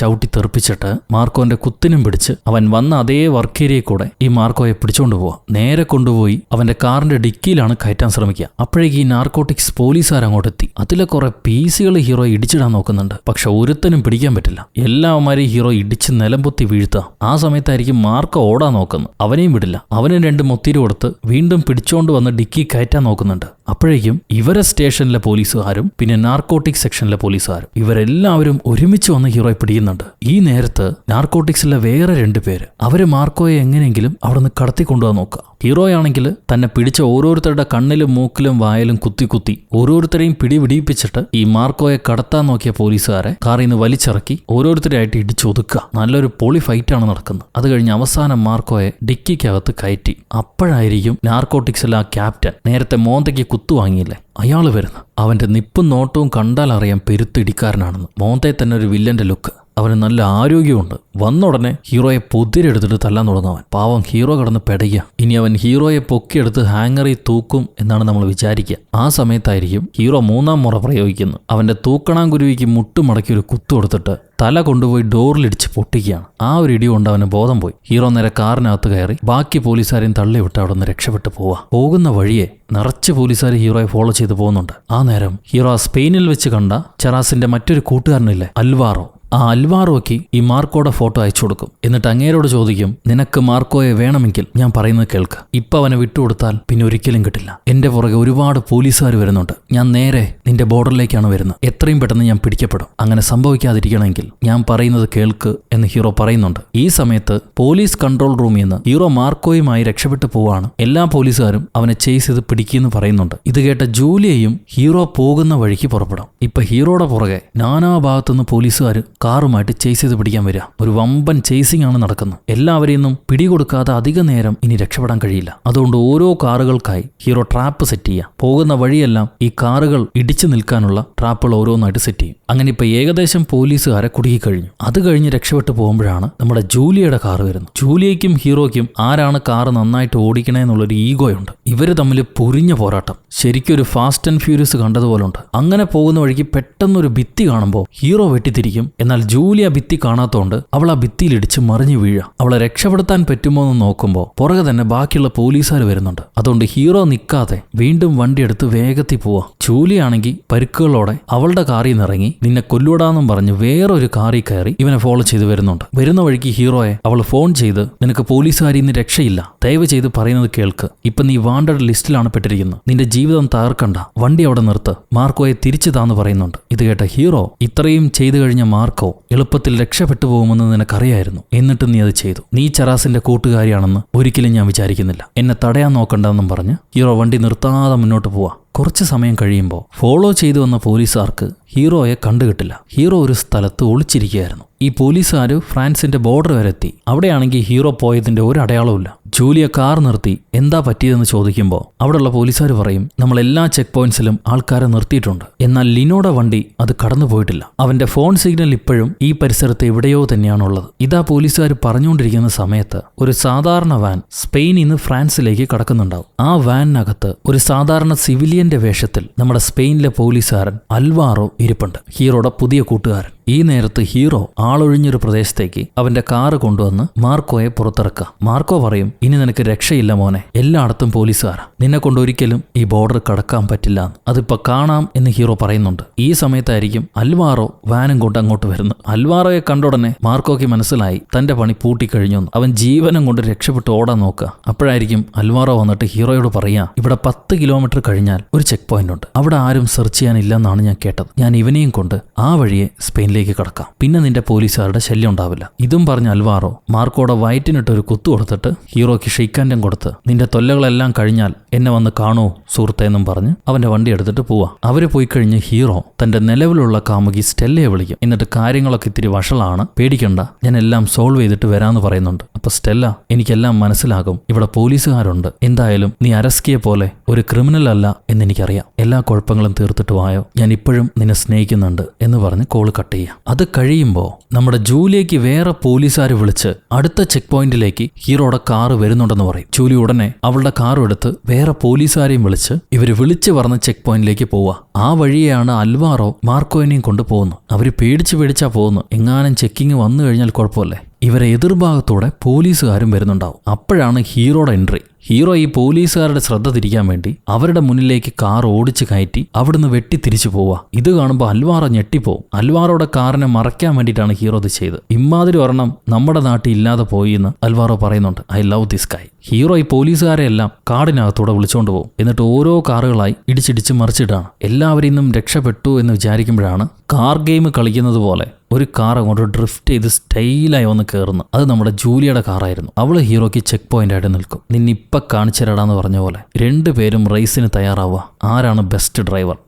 ചവിട്ടി തെറിപ്പിച്ചിട്ട് മാർക്കോന്റെ കുത്തിനും പിടിച്ച് അവൻ വന്ന അതേ വർക്കേരിയെ കൂടെ ഈ മാർക്കോയെ പിടിച്ചോണ്ട് പോവാ. നേരെ കൊണ്ടുപോയി അവന്റെ കാറിന്റെ ഡിക്കിയിലാണ് കയറ്റാൻ ശ്രമിക്കുക. അപ്പോഴേക്ക് ഈ നാർക്കോട്ടിക്സ് പോലീസുകാർ അങ്ങോട്ടെത്തി. അതിലെ കുറെ പീസുകൾ ഹീറോ ഇടിച്ചിടാൻ നോക്കുന്നുണ്ട്. പക്ഷെ ഒരുത്തനും പിടിക്കാൻ പറ്റില്ല. എല്ലാവന്മാരെയും ഹീറോ ഇടിച്ച് നിലംപൊത്തി വീഴ്ത്തുക. ആ സമയത്തായിരിക്കും മാർക്കോ ഓടാൻ നോക്കുന്നത്. അവനെയും വിടില്ല. അവനും 2 മൊത്തിരി കൊടുത്ത് വീണ്ടും പിടിച്ചോണ്ട് വന്ന് ഡിക്കി കയറ്റാൻ നോക്കുന്നുണ്ട്. അപ്പോഴേക്കും ഇവരെ സ്റ്റേഷനിലെ പോലീസുകാരും പിന്നെ നാർക്കോട്ടിക്സ് സെക്ഷനിലെ പോലീസുകാരും ഇവരെല്ലാവരും ഒരുമിച്ച് വന്ന് ഹീറോയെ പിടിക്കുന്നുണ്ട്. ഈ നേരത്ത് നാർക്കോട്ടിക്സിലെ വേറെ 2 പേര് അവര് മാർക്കോയെ എങ്ങനെയെങ്കിലും അവിടെ നിന്ന് കടത്തി കൊണ്ടുപോകാൻ നോക്കുക. ഹീറോയാണെങ്കിൽ തന്നെ പിടിച്ച ഓരോരുത്തരുടെ കണ്ണിലും മൂക്കിലും വായലും കുത്തി ഓരോരുത്തരെയും പിടിപിടിപ്പിച്ചിട്ട് ഈ മാർക്കോയെ കടത്താൻ നോക്കിയ പോലീസുകാരെ കാറിൽ നിന്ന് വലിച്ചിറക്കി ഓരോരുത്തരായിട്ട് ഇടിച്ചൊതുക്കുക. നല്ലൊരു പൊളി ഫൈറ്റാണ് നടക്കുന്നത്. അത് കഴിഞ്ഞ് അവസാനം മാർക്കോയെ ഡിക്കിക്കകത്ത് കയറ്റി. അപ്പോഴായിരിക്കും നാർക്കോട്ടിക്സിലെ ആ ക്യാപ്റ്റൻ, നേരത്തെ മോന്തയ്ക്ക് കുത്തുവാങ്ങിയില്ലേ, അയാൾ വരുന്നു. അവന്റെ നിപ്പും നോട്ടവും കണ്ടാൽ അറിയാം പെരുത്തിടിക്കാരനാണെന്ന്. മോന്തയിൽ തന്നെ ഒരു വില്ലന്റെ ലുക്ക്. അവന് നല്ല ആരോഗ്യമുണ്ട്. വന്നുടനെ ഹീറോയെ പൊതിരെടുത്തിട്ട് തല്ലാൻ തുടങ്ങവൻ. പാവം ഹീറോ കിടന്ന് പെടയ്ക്കുക. ഇനി അവൻ ഹീറോയെ പൊക്കിയെടുത്ത് ഹാങ്ങറിൽ തൂക്കും എന്നാണ് നമ്മൾ വിചാരിക്കുക. ആ സമയത്തായിരിക്കും ഹീറോ 3ാം മുറ പ്രയോഗിക്കുന്നത്. അവന്റെ തൂക്കണാങ്കുരുവിക്ക് മുട്ടുമടക്കി ഒരു കുത്തു കൊടുത്തിട്ട് തല കൊണ്ടുപോയി ഡോറിലിടിച്ച് പൊട്ടിക്കുകയാണ്. ആ ഒരു ഇടി കൊണ്ട് അവന് ബോധം പോയി. ഹീറോ നേരെ കാറിനകത്ത് കയറി ബാക്കി പോലീസുകാരെയും തള്ളിവിട്ട് അവിടെ നിന്ന് രക്ഷപ്പെട്ടു പോവാ. പോകുന്ന വഴിയെ നിറച്ച് പോലീസുകാർ ഹീറോയെ ഫോളോ ചെയ്ത് പോകുന്നുണ്ട്. ആ നേരം ഹീറോ സ്പെയിനിൽ വെച്ച് കണ്ട ചെറാസിന്റെ മറ്റൊരു കൂട്ടുകാരനില്ലേ, അൽവാറോ, ആ അൽവാറോയ്ക്ക് ഈ മാർക്കോയുടെ ഫോട്ടോ അയച്ചു കൊടുക്കും. എന്നിട്ട് അങ്ങേരോട് ചോദിക്കും, നിനക്ക് മാർക്കോയെ വേണമെങ്കിൽ ഞാൻ പറയുന്നത് കേൾക്ക്, ഇപ്പൊ അവനെ വിട്ടുകൊടുത്താൽ പിന്നെ ഒരിക്കലും കിട്ടില്ല. എന്റെ പുറകെ ഒരുപാട് പോലീസുകാർ വരുന്നുണ്ട്, ഞാൻ നേരെ നിന്റെ ബോർഡറിലേക്കാണ് വരുന്നത്, എത്രയും പെട്ടെന്ന് ഞാൻ പിടിക്കപ്പെടും, അങ്ങനെ സംഭവിക്കാതിരിക്കണമെങ്കിൽ ഞാൻ പറയുന്നത് കേൾക്ക് എന്ന് ഹീറോ പറയുന്നുണ്ട്. ഈ സമയത്ത് പോലീസ് കൺട്രോൾ റൂമിൽ നിന്ന് ഹീറോ മാർക്കോയുമായി രക്ഷപ്പെട്ടു പോവാണ്. എല്ലാ പോലീസുകാരും അവനെ ചേസ് ചെയ്ത് പിടിക്കുമെന്ന് പറയുന്നുണ്ട്. ഇത് കേട്ട ജൂലിയയും ഹീറോ പോകുന്ന വഴിക്ക് പുറപ്പെടും. ഇപ്പൊ ഹീറോയുടെ പുറകെ നാനാഭാഗത്തുനിന്ന് പോലീസുകാർ കാറുമായിട്ട് ചേസ് ചെയ്ത് പിടിക്കാൻ വരിക. ഒരു വമ്പൻ ചേസിംഗ് ആണ് നടക്കുന്നത്. എല്ലാവരെയൊന്നും പിടികൊടുക്കാതെ അധിക നേരം ഇനി രക്ഷപ്പെടാൻ കഴിയില്ല. അതുകൊണ്ട് ഓരോ കാറുകൾക്കായി ഹീറോ ട്രാപ്പ് സെറ്റ് ചെയ്യുക. പോകുന്ന വഴിയെല്ലാം ഈ കാറുകൾ ഇടിച്ചു നിൽക്കാനുള്ള ട്രാപ്പുകൾ ഓരോന്നായിട്ട് സെറ്റ് ചെയ്യും. അങ്ങനെ ഇപ്പൊ ഏകദേശം പോലീസുകാരെ കുടുങ്ങിക്കഴിഞ്ഞു. അത് കഴിഞ്ഞ് രക്ഷപ്പെട്ടു പോകുമ്പോഴാണ് നമ്മുടെ ജൂലിയയുടെ കാറ് വരുന്നത്. ജൂലിയയ്ക്കും ഹീറോയ്ക്കും ആരാണ് കാറ് നന്നായിട്ട് ഓടിക്കണേ എന്നുള്ളൊരു ഈഗോയുണ്ട്. ഇവര് തമ്മിൽ പൊരിഞ്ഞ പോരാട്ടം. ശരിക്കും ഒരു ഫാസ്റ്റ് ആൻഡ് ഫ്യൂരിയസ് കണ്ടതുപോലുണ്ട്. അങ്ങനെ പോകുന്ന വഴിക്ക് പെട്ടെന്നൊരു ഭിത്തി കാണുമ്പോൾ ഹീറോ വെട്ടിത്തിരിക്കും. എന്നാൽ ജൂലിയ ഭിത്തി കാണാത്തോണ്ട് അവൾ ആ ഭിത്തിയിലിടിച്ച് മറിഞ്ഞു വീഴുക. അവളെ രക്ഷപ്പെടുത്താൻ പറ്റുമോ എന്ന് നോക്കുമ്പോൾ പുറകെ തന്നെ ബാക്കിയുള്ള പോലീസുകാർ വരുന്നുണ്ട്. അതുകൊണ്ട് ഹീറോ നിൽക്കാതെ വീണ്ടും വണ്ടി എടുത്ത് വേഗത്തിൽ പോവാ. ജൂലിയാണെങ്കിൽ പരുക്കുകളോടെ അവളുടെ കാറിൽ നിന്ന് ഇറങ്ങി നിന്നെ കൊല്ലൂടാന്നും പറഞ്ഞ് വേറൊരു കാറിൽ കയറി ഇവനെ ഫോളോ ചെയ്ത് വരുന്നുണ്ട്. വരുന്ന വഴിക്ക് ഹീറോയെ അവൾ ഫോൺ ചെയ്ത്, നിനക്ക് പോലീസുകാരിൽ നിന്ന് രക്ഷയില്ല, ദയവ് ചെയ്ത് പറയുന്നത് കേൾക്ക്, ഇപ്പൊ നീ വാണ്ടഡ് ലിസ്റ്റിലാണ് പെട്ടിരിക്കുന്നത്, നിന്റെ ജീവിതം തകർക്കണ്ട, വണ്ടി അവിടെ നിർത്ത്, മാർക്കോയെ തിരിച്ചു താന്ന് പറയുന്നുണ്ട്. ഇത് കേട്ട ഹീറോ ഇത്രയും ചെയ്തു കഴിഞ്ഞ മാർക്കോ മാർക്കോ എളുപ്പത്തിൽ രക്ഷപ്പെട്ടു പോകുമെന്ന് നിനക്കറിയായിരുന്നു. എന്നിട്ട് നീ അത് ചെയ്തു. നീ ചറാസിന്റെ കൂട്ടുകാരിയാണെന്ന് ഒരിക്കലും ഞാൻ വിചാരിക്കുന്നില്ല. എന്നെ തടയാൻ നോക്കണ്ടെന്നും പറഞ്ഞ് ഹീറോ വണ്ടി നിർത്താതെ മുന്നോട്ട് പോവാ. കുറച്ച് സമയം കഴിയുമ്പോൾ ഫോളോ ചെയ്തു വന്ന പോലീസുകാർക്ക് ഹീറോയെ കണ്ടുകിട്ടില്ല. ഹീറോ ഒരു സ്ഥലത്ത് ഒളിച്ചിരിക്കുകയായിരുന്നു. ഈ പോലീസുകാർ ഫ്രാൻസിന്റെ ബോർഡർ വരെ എത്തി. അവിടെയാണെങ്കിൽ ഹീറോ പോയതിന്റെ ഒരു അടയാളവുമില്ല. ജൂലിയ കാർ നിർത്തി എന്താ പറ്റിയതെന്ന് ചോദിക്കുമ്പോൾ അവിടെയുള്ള പോലീസുകാർ പറയും, നമ്മൾ എല്ലാ ചെക്ക് പോയിന്റ്സിലും ആൾക്കാരെ നിർത്തിയിട്ടുണ്ട്, എന്നാൽ ലിനോയുടെ വണ്ടി അത് കടന്നു പോയിട്ടില്ല. അവന്റെ ഫോൺ സിഗ്നൽ ഇപ്പോഴും ഈ പരിസരത്ത് എവിടെയോ തന്നെയാണുള്ളത്. ഇതാ പോലീസുകാർ പറഞ്ഞുകൊണ്ടിരിക്കുന്ന സമയത്ത് ഒരു സാധാരണ വാൻ സ്പെയിനിൽ നിന്ന് ഫ്രാൻസിലേക്ക് കടക്കുന്നുണ്ടാവും. ആ വാനിനകത്ത് ഒരു സാധാരണ സിവിലിയന്റെ വേഷത്തിൽ നമ്മുടെ സ്പെയിനിലെ പോലീസുകാരൻ അൽവാറോ ഇരിപ്പുണ്ട്, ഹീറോയുടെ പുതിയ കൂട്ടുകാരൻ. ഈ നേരത്ത് ഹീറോ ആളൊഴിഞ്ഞൊരു പ്രദേശത്തേക്ക് അവന്റെ കാറ് കൊണ്ടുവന്ന് മാർക്കോയെ പുറത്തിറക്കുക. മാർക്കോ പറയും, ഇനി നിനക്ക് രക്ഷയില്ല മോനെ, എല്ലായിടത്തും പോലീസുകാരാ, നിന്നെ കൊണ്ട് ഒരിക്കലും ഈ ബോർഡർ കടക്കാൻ പറ്റില്ല, അതിപ്പോ കാണാം എന്ന് ഹീറോ പറയുന്നുണ്ട്. ഈ സമയത്തായിരിക്കും അൽവാറോ വാനും കൊണ്ട് അങ്ങോട്ട് വരുന്നത്. അൽവാറോയെ കണ്ടുടനെ മാർക്കോയ്ക്ക് മനസ്സിലായി തന്റെ പണി പൂട്ടിക്കഴിഞ്ഞു. അവൻ ജീവനം കൊണ്ട് രക്ഷപ്പെട്ട് ഓടാൻ നോക്കുക. അപ്പോഴായിരിക്കും അൽവാറോ വന്നിട്ട് ഹീറോയോട് പറയാ, ഇവിടെ 10 കിലോമീറ്റർ കഴിഞ്ഞാൽ ഒരു ചെക്ക് പോയിന്റ് ഉണ്ട്, അവിടെ ആരും സെർച്ച് ചെയ്യാനില്ലെന്നാണ് ഞാൻ കേട്ടത്. ഞാൻ ഇവനെയും കൊണ്ട് ആ വഴിയെ സ്പെയിനിലേക്ക് കടക്കാം, പിന്നെ നിന്റെ പോലീസുകാരുടെ ശല്യം ഉണ്ടാവില്ല. ഇതും പറഞ്ഞ അൽവാറോ മാർക്കോയുടെ വയറ്റിനിട്ട് ഒരു കുത്തു കൊടുത്തിട്ട് ഹീറോയ്ക്ക് ഷെയ്ക്കാൻഡും കൊടുത്ത്, നിന്റെ തൊല്ലകളെല്ലാം കഴിഞ്ഞാൽ എന്നെ വന്ന് കാണൂ സുഹൃത്തെ എന്നും പറഞ്ഞ് അവന്റെ വണ്ടി എടുത്തിട്ട് പോവാ. അവര് പോയി കഴിഞ്ഞ് ഹീറോ തന്റെ നിലവിലുള്ള കാമുകി സ്റ്റെല്ലയെ വിളിക്കും. എന്നിട്ട് കാര്യങ്ങളൊക്കെ ഇത്തിരി വഷളാണ്, പേടിക്കണ്ട, ഞാൻ എല്ലാം സോൾവ് ചെയ്തിട്ട് വരാമെന്ന് പറയുന്നുണ്ട്. അപ്പൊ സ്റ്റെല്ല, എനിക്കെല്ലാം മനസ്സിലാകും, ഇവിടെ പോലീസുകാരുണ്ട്, എന്തായാലും നീ അരസ്കിയെ പോലെ ഒരു ക്രിമിനൽ അല്ല എന്നെനിക്കറിയാം, എല്ലാ കുഴപ്പങ്ങളും തീർത്തിട്ട് വായോ, ഞാൻ ഇപ്പോഴും നിന്നെ സ്നേഹിക്കുന്നുണ്ട് എന്ന് പറഞ്ഞ് കോള് കട്ട് ചെയ്യാം. അത് കഴിയുമ്പോൾ നമ്മുടെ ജൂലിയയ്ക്ക് വേറെ പോലീസുകാർ വിളിച്ച് അടുത്ത ചെക്ക് പോയിന്റിലേക്ക് ഹീറോയുടെ കാറ് വരുന്നുണ്ടെന്ന് പറയും. ജൂലി ഉടനെ അവളുടെ കാറും എടുത്ത് വേറെ പോലീസുകാരെയും വിളിച്ച് ഇവര് വിളിച്ചു പറഞ്ഞ ചെക്ക് പോയിന്റിലേക്ക് പോവാ. ആ വഴിയാണ് അൽവാറോ മാർക്കോയിനെയും കൊണ്ട് പോകുന്നു. അവര് പേടിച്ചാ പോകുന്നു, എങ്ങാനും ചെക്കിങ് വന്നു കഴിഞ്ഞാൽ കുഴപ്പമല്ലേ. ഇവരെ എതിർഭാഗത്തൂടെ പോലീസുകാരും വരുന്നുണ്ടാവും. അപ്പോഴാണ് ഹീറോയുടെ എൻട്രി. ഹീറോ ഈ പോലീസുകാരുടെ ശ്രദ്ധ തിരിക്കാൻ വേണ്ടി അവരുടെ മുന്നിലേക്ക് കാർ ഓടിച്ച് കയറ്റി അവിടുന്ന് വെട്ടി തിരിച്ചു പോവാ. ഇത് കാണുമ്പോൾ അൽവാറോ ഞെട്ടിപ്പോവും. അൽവാറോയുടെ കാറിനെ മറയ്ക്കാൻ വേണ്ടിയിട്ടാണ് ഹീറോ ഇത് ചെയ്ത്. ഇമാതിരി ഒരെണ്ണം നമ്മുടെ നാട്ടിൽ ഇല്ലാതെ പോയി എന്ന് അൽവാറോ പറയുന്നുണ്ട്. I love this guy. Hero ഈ പോലീസുകാരെ എല്ലാം കാടിനകത്തൂടെ വിളിച്ചുകൊണ്ട് പോകും. എന്നിട്ട് ഓരോ കാറുകളായി ഇടിച്ചിടിച്ച് മറിച്ചിട്ടാണ്. എല്ലാവരിൽ നിന്നും രക്ഷപ്പെട്ടു എന്ന് വിചാരിക്കുമ്പോഴാണ് കാർ ഗെയിം കളിക്കുന്നത് പോലെ ഒരു കാർ അങ്ങോട്ട് ഡ്രിഫ്റ്റ് ചെയ്ത് സ്റ്റൈലായി വന്ന് കയറുന്നു. അത് നമ്മുടെ ജൂലിയുടെ കാറായിരുന്നു. അവള് ഹീറോയ്ക്ക് ചെക്ക് പോയിന്റ് ആയിട്ട് നിൽക്കും. നിന്നിപ്പ കാണിച്ചിരടാന്ന് പറഞ്ഞ പോലെ രണ്ടുപേരും റേസിന് തയ്യാറാവുക. ആരാണ് ബെസ്റ്റ് ഡ്രൈവർ,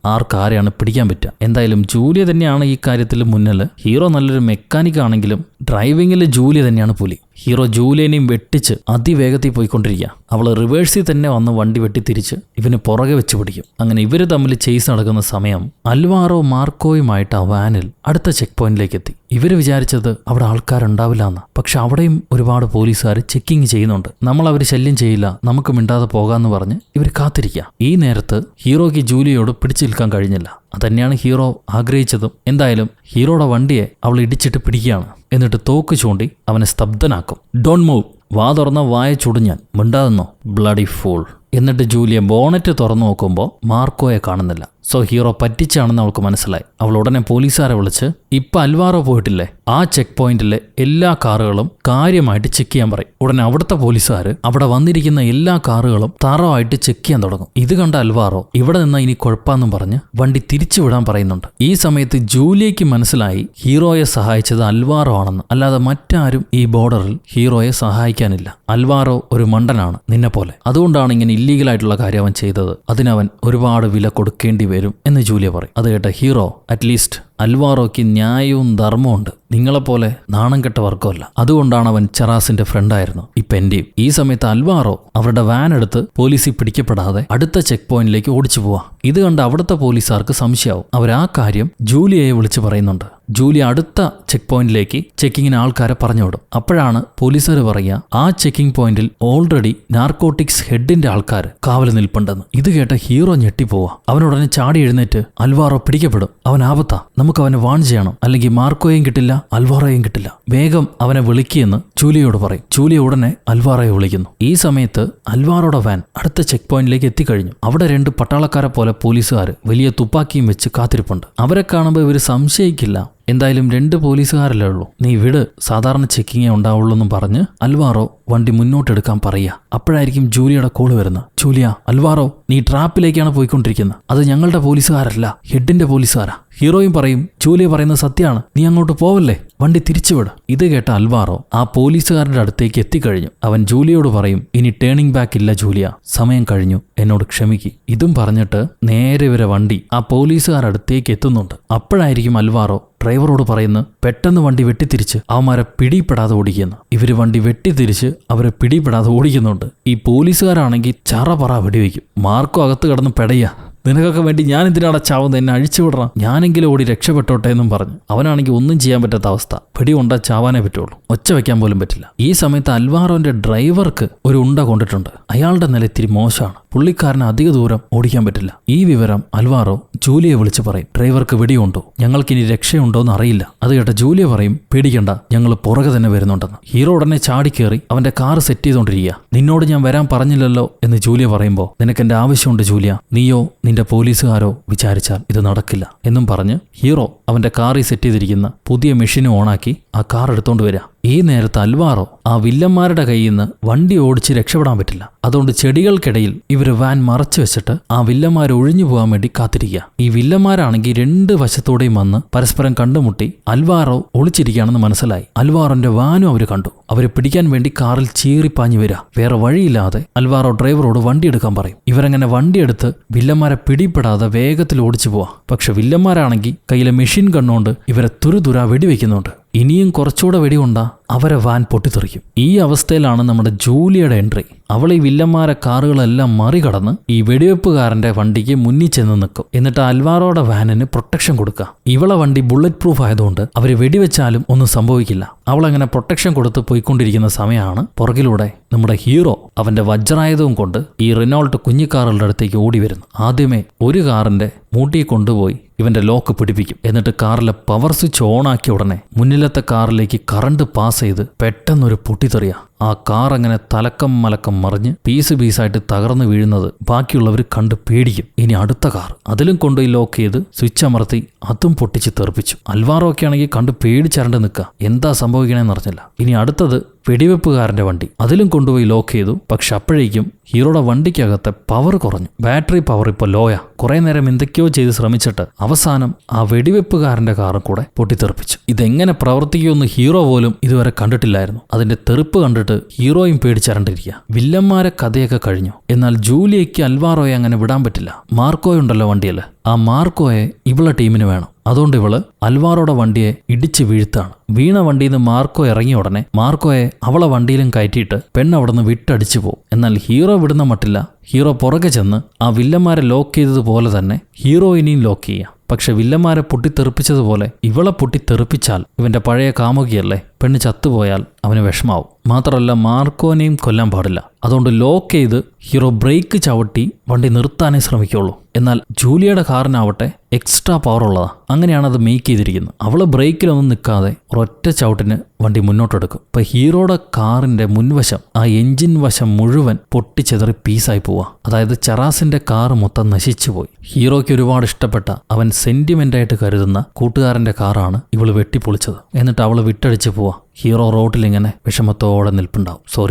ആരെയാണ് പിടിക്കാൻ പറ്റുക. എന്തായാലും ജൂലിയ തന്നെയാണ് ഈ കാര്യത്തിൽ മുന്നിൽ. ഹീറോ നല്ലൊരു മെക്കാനിക് ആണെങ്കിലും ഡ്രൈവിങ്ങിൽ ജൂലിയ തന്നെയാണ് പുലി. ഹീറോ ജൂലിയനെയും വെട്ടിച്ച് അതിവേഗത്തിൽ പോയിക്കൊണ്ടിരിക്കുക. അവള് റിവേഴ്സിൽ തന്നെ വന്ന് വണ്ടി വെട്ടി തിരിച്ച് ഇവന് പുറകെ വെച്ച് പിടിക്കും. അങ്ങനെ ഇവര് തമ്മിൽ ചേസ് നടക്കുന്ന സമയം അൽവാറോ മാർക്കോയുമായിട്ട് ആ വാനിൽ അടുത്ത ചെക്ക് പോയിന്റിലേക്ക് എത്തി. ഇവര് വിചാരിച്ചത് അവിടെ ആൾക്കാരുണ്ടാവില്ല എന്ന്. പക്ഷെ അവിടെയും ഒരുപാട് പോലീസുകാർ ചെക്കിങ് ചെയ്യുന്നുണ്ട്. നമ്മൾ അവർ ശല്യം ചെയ്യില്ല, നമുക്ക് മിണ്ടാതെ പോകാമെന്ന് പറഞ്ഞ് ഇവർ കാത്തിരിക്കുക. ഈ നേരത്ത് ഹീറോയ്ക്ക് ജൂലിയോട് പിടിച്ചു നിൽക്കാൻ കഴിഞ്ഞില്ല. അതന്നെയാണ് ഹീറോ ആഗ്രഹിച്ചതും. എന്തായാലും ഹീറോയുടെ വണ്ടിയെ അവൾ ഇടിച്ചിട്ട് പിടിക്കുകയാണ്. എന്നിട്ട് തോക്ക് ചൂണ്ടി അവനെ സ്തബ്ധനാക്കും. ഡോണ്ട് മൂവ്, വാ തുറന്ന വായ ചുടുഞ്ഞാൻ, മിണ്ടാതെന്നോ ബ്ലഡി ഫൂൾ. എന്നിട്ട് ജൂലിയ ബോണറ്റ് തുറന്നു നോക്കുമ്പോൾ മാർക്കോയെ കാണുന്നില്ല. സോ ഹീറോ പറ്റിച്ചാണെന്ന് അവൾക്ക് മനസ്സിലായി. അവൾ ഉടനെ പോലീസുകാരെ വിളിച്ച് ഇപ്പം അൽവാറോ പോയിട്ടില്ലേ, ആ ചെക്ക് പോയിന്റിലെ എല്ലാ കാറുകളും കാര്യമായിട്ട് ചെക്ക് ചെയ്യാൻ പറയും. ഉടനെ അവിടുത്തെ പോലീസുകാർ അവിടെ വന്നിരിക്കുന്ന എല്ലാ കാറുകളും തറവായിട്ട് ചെക്ക് ചെയ്യാൻ തുടങ്ങും. ഇത് കണ്ട അൽവാറോ ഇവിടെ നിന്നാ ഇനി കുഴപ്പമെന്നും പറഞ്ഞ് വണ്ടി തിരിച്ചു വിടാൻ പറയുന്നുണ്ട്. ഈ സമയത്ത് ജൂലിയയ്ക്ക് മനസ്സിലായി ഹീറോയെ സഹായിച്ചത് അൽവാറോ ആണെന്ന്, അല്ലാതെ മറ്റാരും ഈ ബോർഡറിൽ ഹീറോയെ സഹായിക്കാനില്ല. അൽവാറോ ഒരു മണ്ടനാണ്, നിന്നെ പോലെ. അതുകൊണ്ടാണ് ഇങ്ങനെ ഇല്ലീഗലായിട്ടുള്ള കാര്യം അവൻ ചെയ്തത്. അതിനവൻ ഒരുപാട് വില കൊടുക്കേണ്ടി വരും എന്ന് ജൂലിയ പറയും. അത് കേട്ട ഹീറോ, അറ്റ്ലീസ്റ്റ് അൽവാറോയ്ക്ക് ന്യായവും ധർമ്മവും ഉണ്ട്, നിങ്ങളെപ്പോലെ നാണം കെട്ട വർഗമല്ല. അതുകൊണ്ടാണ് അവൻ ചറാസിന്റെ ഫ്രണ്ടായിരുന്നു, ഇപ്പൊ എന്റെയും. ഈ സമയത്ത് അൽവാറോ അവരുടെ വാൻ എടുത്ത് പോലീസിൽ പിടിക്കപ്പെടാതെ അടുത്ത ചെക്ക് പോയിന്റിലേക്ക് ഓടിച്ചു പോവാ. ഇത് കണ്ട് അവിടുത്തെ പോലീസുകാർക്ക് സംശയമാവും. അവർ ആ കാര്യം ജൂലിയയെ വിളിച്ച് പറയുന്നുണ്ട്. ജൂലിയ അടുത്ത ചെക്ക് പോയിന്റിലേക്ക് ചെക്കിങ്ങിന് ആൾക്കാരെ പറഞ്ഞുവിടും. അപ്പോഴാണ് പോലീസുകാർ പറയുക, ആ ചെക്കിംഗ് പോയിന്റിൽ ഓൾറെഡി നാർക്കോട്ടിക്സ് ഹെഡിന്റെ ആൾക്കാർ കാവൽ നിൽപ്പുണ്ടെന്ന്. ഇത് കേട്ട ഹീറോ ഞെട്ടിപ്പോവാ. അവനുടനെ ചാടി എഴുന്നേറ്റ്, അൽവാറോ പിടിക്കപ്പെടും, അവൻ ആപത്താ, നമുക്ക് അവനെ വാൺ ചെയ്യണം, അല്ലെങ്കിൽ മാർക്കോയും കിട്ടില്ല അൽവാറോയും കിട്ടില്ല, വേഗം അവനെ വിളിക്കിയെന്ന് ജൂലിയോട് പറയും. ജൂലിയ ഉടനെ അൽവാറോയെ വിളിക്കുന്നു. ഈ സമയത്ത് അൽവാറോയുടെ വാൻ അടുത്ത ചെക്ക് പോയിന്റിലേക്ക് എത്തിക്കഴിഞ്ഞു. അവിടെ 2 പട്ടാളക്കാരെ പോലെ പോലീസുകാർ വലിയ തുപ്പാക്കിയും വെച്ച് കാത്തിരിപ്പുണ്ട്. അവരെ കാണുമ്പോൾ ഇവർ സംശയിക്കില്ല എന്തായാലും 2 പോലീസുകാരല്ലേ ഉള്ളൂ, നീ വിട്, സാധാരണ ചെക്കിങ്ങേ ഉണ്ടാവുള്ളൂ എന്നും പറഞ്ഞ് അൽവാറോ വണ്ടി മുന്നോട്ടെടുക്കാൻ പറയുക. അപ്പോഴായിരിക്കും ജൂലിയുടെ കോള് വരുന്നത്. ജൂലിയ, അൽവാറോ നീ ട്രാപ്പിലേക്കാണ് പോയിക്കൊണ്ടിരിക്കുന്നത്, അത് ഞങ്ങളുടെ പോലീസുകാരല്ല, ഹെഡിന്റെ പോലീസുകാരാ. ഹീറോയും പറയും, ജൂലിയ പറയുന്നത് സത്യമാണ്, നീ അങ്ങോട്ട് പോവല്ലേ, വണ്ടി തിരിച്ചുവിട്. ഇത് കേട്ട അൽവാറോ ആ പോലീസുകാരന്റെ അടുത്തേക്ക് എത്തിക്കഴിഞ്ഞു. അവൻ ജൂലിയോട് പറയും, ഇനി ടേണിംഗ് ബാക്ക് ഇല്ല ജൂലിയ, സമയം കഴിഞ്ഞു, എന്നോട് ക്ഷമിക്ക്. ഇതും പറഞ്ഞിട്ട് നേരെ വരെ വണ്ടി ആ പോലീസുകാരടുത്തേക്ക് എത്തുന്നുണ്ട്. അപ്പോഴായിരിക്കും അൽവാറോ ഡ്രൈവറോട് പറയുന്നു, പെട്ടെന്ന് വണ്ടി വെട്ടിത്തിരിച്ച് അവന്മാരെ പിടിപ്പെടാതെ ഓടിക്കുന്നു. ഇവര് വണ്ടി വെട്ടിത്തിരിച്ച് അവരെ പിടിപ്പെടാതെ ഓടിക്കുന്നുണ്ട്. ഈ പോലീസുകാരാണെങ്കിൽ ചറപറ വെടിവെക്കും. മാർക്കോ അകത്ത് കിടന്ന് പെടയ്യ, നിനക്കൊക്കെ വേണ്ടി ഞാൻ എന്തിനാണ് ചാവുന്നത്, എന്നെ അഴിച്ചുവിടണം, ഞാനെങ്കിലും ഓടി രക്ഷപ്പെട്ടോട്ടെ എന്നും പറഞ്ഞു. അവനാണെങ്കിൽ ഒന്നും ചെയ്യാൻ പറ്റാത്ത അവസ്ഥ, പിടി കൊണ്ടാ ചാവാനേ പറ്റുള്ളൂ, ഒച്ച വെക്കാൻ പോലും പറ്റില്ല. ഈ സമയത്ത് അൽവാറോന്റെ ഡ്രൈവർക്ക് ഒരു ഉണ്ട കൊണ്ടിട്ടുണ്ട്. അയാളുടെ നില ഇത്തിരി മോശമാണ്, പുള്ളിക്കാരന് അധിക ദൂരം ഓടിക്കാൻ പറ്റില്ല. ഈ വിവരം അൽവാറോ ജൂലിയെ വിളിച്ച് പറയും, ഡ്രൈവർക്ക് വെടിയുണ്ടോ, ഞങ്ങൾക്കിനി രക്ഷയുണ്ടോന്ന് അറിയില്ല. അത് കേട്ട ജൂലിയ പറയും, പേടിക്കണ്ട, ഞങ്ങൾ പുറകെ തന്നെ വരുന്നുണ്ടെന്ന്. ഹീറോ ഉടനെ ചാടിക്കേറി അവന്റെ കാർ സെറ്റ് ചെയ്തോണ്ടിരിക്കുക. നിന്നോട് ഞാൻ വരാൻ പറഞ്ഞില്ലല്ലോ എന്ന് ജൂലിയ പറയുമ്പോൾ, നിനക്കെന്റെ ആവശ്യമുണ്ട് ജൂലിയ, നീയോ നിന്റെ പോലീസുകാരോ വിചാരിച്ചാൽ ഇത് നടക്കില്ല എന്നും പറഞ്ഞ് ഹീറോ അവന്റെ കാറിൽ സെറ്റ് ചെയ്തിരിക്കുന്ന പുതിയ മെഷീനും ഓണാക്കി ആ കാർ എടുത്തോണ്ട് വരിക. ഈ നേരത്ത് അൽവാറോ ആ വില്ലന്മാരുടെ കയ്യിൽ നിന്ന് വണ്ടി ഓടിച്ച് രക്ഷപ്പെടാൻ പറ്റില്ല. അതുകൊണ്ട് ചെടികൾക്കിടയിൽ ഇവര് വാൻ മറച്ചു വെച്ചിട്ട് ആ വില്ലന്മാർ ഒഴിഞ്ഞു പോകാൻ വേണ്ടി കാത്തിരിക്കുക. ഈ വില്ലന്മാരാണെങ്കിൽ 2 വശത്തോടെയും വന്ന് പരസ്പരം കണ്ടുമുട്ടി അൽവാറോ ഒളിച്ചിരിക്കുകയാണെന്ന് മനസ്സിലായി. അൽവാറോന്റെ വാനും അവര് കണ്ടു. അവരെ പിടിക്കാൻ വേണ്ടി കാറിൽ ചീറിപ്പാഞ്ഞു വരിക. വേറെ വഴിയില്ലാതെ അൽവാറോ ഡ്രൈവറോട് വണ്ടി എടുക്കാൻ പറയും. ഇവരങ്ങനെ വണ്ടിയെടുത്ത് വില്ലന്മാരെ പിടിപ്പെടാതെ വേഗത്തിൽ ഓടിച്ചു പോവാ. പക്ഷെ വില്ലന്മാരാണെങ്കിൽ കയ്യിലെ മെഷീൻ കണ്ണുകൊണ്ട് ഇവരെ തുരുതുരാ വെടിവെക്കുന്നുണ്ട്. ഇനിയും കുറച്ചുകൂടെ വെടികൊണ്ടാ അവരെ വാൻ പൊട്ടിത്തെറിക്കും. ഈ അവസ്ഥയിലാണ് നമ്മുടെ ജൂലിയുടെ എൻട്രി. അവൾ ഈ വില്ലന്മാരെ കാറുകളെല്ലാം മറികടന്ന് ഈ വെടിവെപ്പുകാരന്റെ വണ്ടിക്ക് മുന്നിൽ ചെന്ന് നിൽക്കും. എന്നിട്ട് അൽവാറോയുടെ വാനിന് പ്രൊട്ടക്ഷൻ കൊടുക്കുക. ഇവളെ വണ്ടി ബുള്ളറ്റ് പ്രൂഫ് ആയതുകൊണ്ട് അവര് വെടിവെച്ചാലും ഒന്നും സംഭവിക്കില്ല. അവളങ്ങനെ പ്രൊട്ടക്ഷൻ കൊടുത്ത് പോയിക്കൊണ്ടിരിക്കുന്ന സമയമാണ് പുറകിലൂടെ നമ്മുടെ ഹീറോ അവന്റെ വജ്രായുധവും കൊണ്ട് ഈ റിനോൾട്ട് കുഞ്ഞിക്കാറുകളുടെ അടുത്തേക്ക് ഓടി വരുന്നു. ആദ്യമേ ഒരു കാറിന്റെ മൂട്ടിയെ കൊണ്ടുപോയി ഇവന്റെ ലോക്ക് പിടിപ്പിക്കും. എന്നിട്ട് കാറിലെ പവർ സ്വിച്ച് ഓണാക്കിയ ഉടനെ മുന്നിലത്തെ കാറിലേക്ക് കറണ്ട് പാസ് ചെയ്ത് പെട്ടെന്നൊരു പൊട്ടിത്തെറിയ. ആ കാർ അങ്ങനെ തലക്കം മലക്കം മറിഞ്ഞ് പീസായിട്ട് തകർന്നു വീഴുന്നത് ബാക്കിയുള്ളവർ കണ്ട് പേടിക്കും. ഇനി അടുത്ത കാർ, അതിലും കൊണ്ടുപോയി ലോക്ക് ചെയ്ത് സ്വിച്ച് അമർത്തി അതും പൊട്ടിച്ച് തെറിപ്പിച്ചു. അൽവാറോ ഒക്കെ ആണെങ്കിൽ കണ്ട് പേടിച്ചരണ്ട് നിൽക്കുക, എന്താ സംഭവിക്കണേന്ന് അറിഞ്ഞില്ല. ഇനി അടുത്തത് വെടിവെപ്പുകാരന്റെ വണ്ടി, അതിലും കൊണ്ടുപോയി ലോക്ക് ചെയ്തു. പക്ഷെ അപ്പോഴേക്കും ഹീറോയുടെ വണ്ടിക്കകത്തെ പവർ കുറഞ്ഞു. ബാറ്ററി പവർ ഇപ്പോൾ ലോയാ. കുറെ നേരം എന്തൊക്കെയോ ചെയ്ത് ശ്രമിച്ചിട്ട് അവസാനം ആ വെടിവെപ്പുകാരന്റെ കാറും കൂടെ പൊട്ടിത്തെറിപ്പിച്ചു. ഇതെങ്ങനെ പ്രവർത്തിക്കുമെന്ന് ഹീറോ പോലും ഇതുവരെ കണ്ടിട്ടില്ലായിരുന്നു. അതിന്റെ തെറിപ്പ് കണ്ടിട്ട് ഹീറോയും പേടിച്ചരണ്ടിരിക്കുക. വില്ലന്മാരെ കഥയൊക്കെ കഴിഞ്ഞു. എന്നാൽ ജൂലിയയ്ക്ക് അൽവാറോയെ അങ്ങനെ വിടാൻ പറ്റില്ല. മാർക്കോയുണ്ടല്ലോ വണ്ടിയിൽ, ആ മാർക്കോയെ ഇവളെ ടീമിന് വേണം. അതുകൊണ്ട് ഇവള് അൽവാറോയുടെ വണ്ടിയെ ഇടിച്ച് വീഴ്ത്താണ്. വീണ വണ്ടിയിൽ നിന്ന് മാർക്കോ ഇറങ്ങിയ ഉടനെ മാർക്കോയെ അവളെ വണ്ടിയിലും കയറ്റിയിട്ട് അവിടെ നിന്ന് വിട്ടടിച്ചു പോകും. എന്നാൽ ഹീറോ വിടുന്ന മട്ടില്ല. ഹീറോ പുറകെ ചെന്ന് ആ വില്ലന്മാരെ ലോക്ക് ചെയ്തതുപോലെ തന്നെ ഹീറോയിനെയും ലോക്ക് ചെയ്യുക. പക്ഷെ വില്ലന്മാരെ പൊട്ടിത്തെറിപ്പിച്ചതുപോലെ ഇവളെ പൊട്ടിത്തെറിപ്പിച്ചാൽ ഇവന്റെ പഴയ കാമുകിയല്ലേ, പെണ്ണ് ചത്തുപോയാൽ അവന് വിഷമാവും. മാത്രമല്ല മാർക്കോനെയും കൊല്ലാൻ പാടില്ല. അതുകൊണ്ട് ലോക്ക് ചെയ്ത് ഹീറോ ബ്രേക്ക് ചവിട്ടി വണ്ടി നിർത്താനേ ശ്രമിക്കുള്ളൂ. എന്നാൽ ജൂലിയയുടെ കാറിനാവട്ടെ എക്സ്ട്രാ പവർ ഉള്ളതാ. അങ്ങനെയാണ് അത് മേക്ക് ചെയ്തിരിക്കുന്നത്. അവള് ബ്രേക്കിലൊന്നും നിൽക്കാതെ ഒരൊറ്റ ചവിട്ടിന് വണ്ടി മുന്നോട്ടെടുക്കും. ഇപ്പൊ ഹീറോയുടെ കാറിന്റെ മുൻവശം, ആ എഞ്ചിൻ വശം മുഴുവൻ പൊട്ടിച്ചെതറി പീസായി പോവാ. അതായത് ചറാസിന്റെ കാർ മൊത്തം നശിച്ചു പോയി. ഹീറോയ്ക്ക് ഒരുപാട് ഇഷ്ടപ്പെട്ട, അവൻ സെന്റിമെന്റായിട്ട് കരുതുന്ന കൂട്ടുകാരന്റെ കാറാണ് ഇവള് വെട്ടിപ്പൊളിച്ചത്. എന്നിട്ട് അവള് വിട്ടടിച്ച് പോവാ. ഹീറോ റോഡിലിങ്ങനെ വിഷമത്തോടെ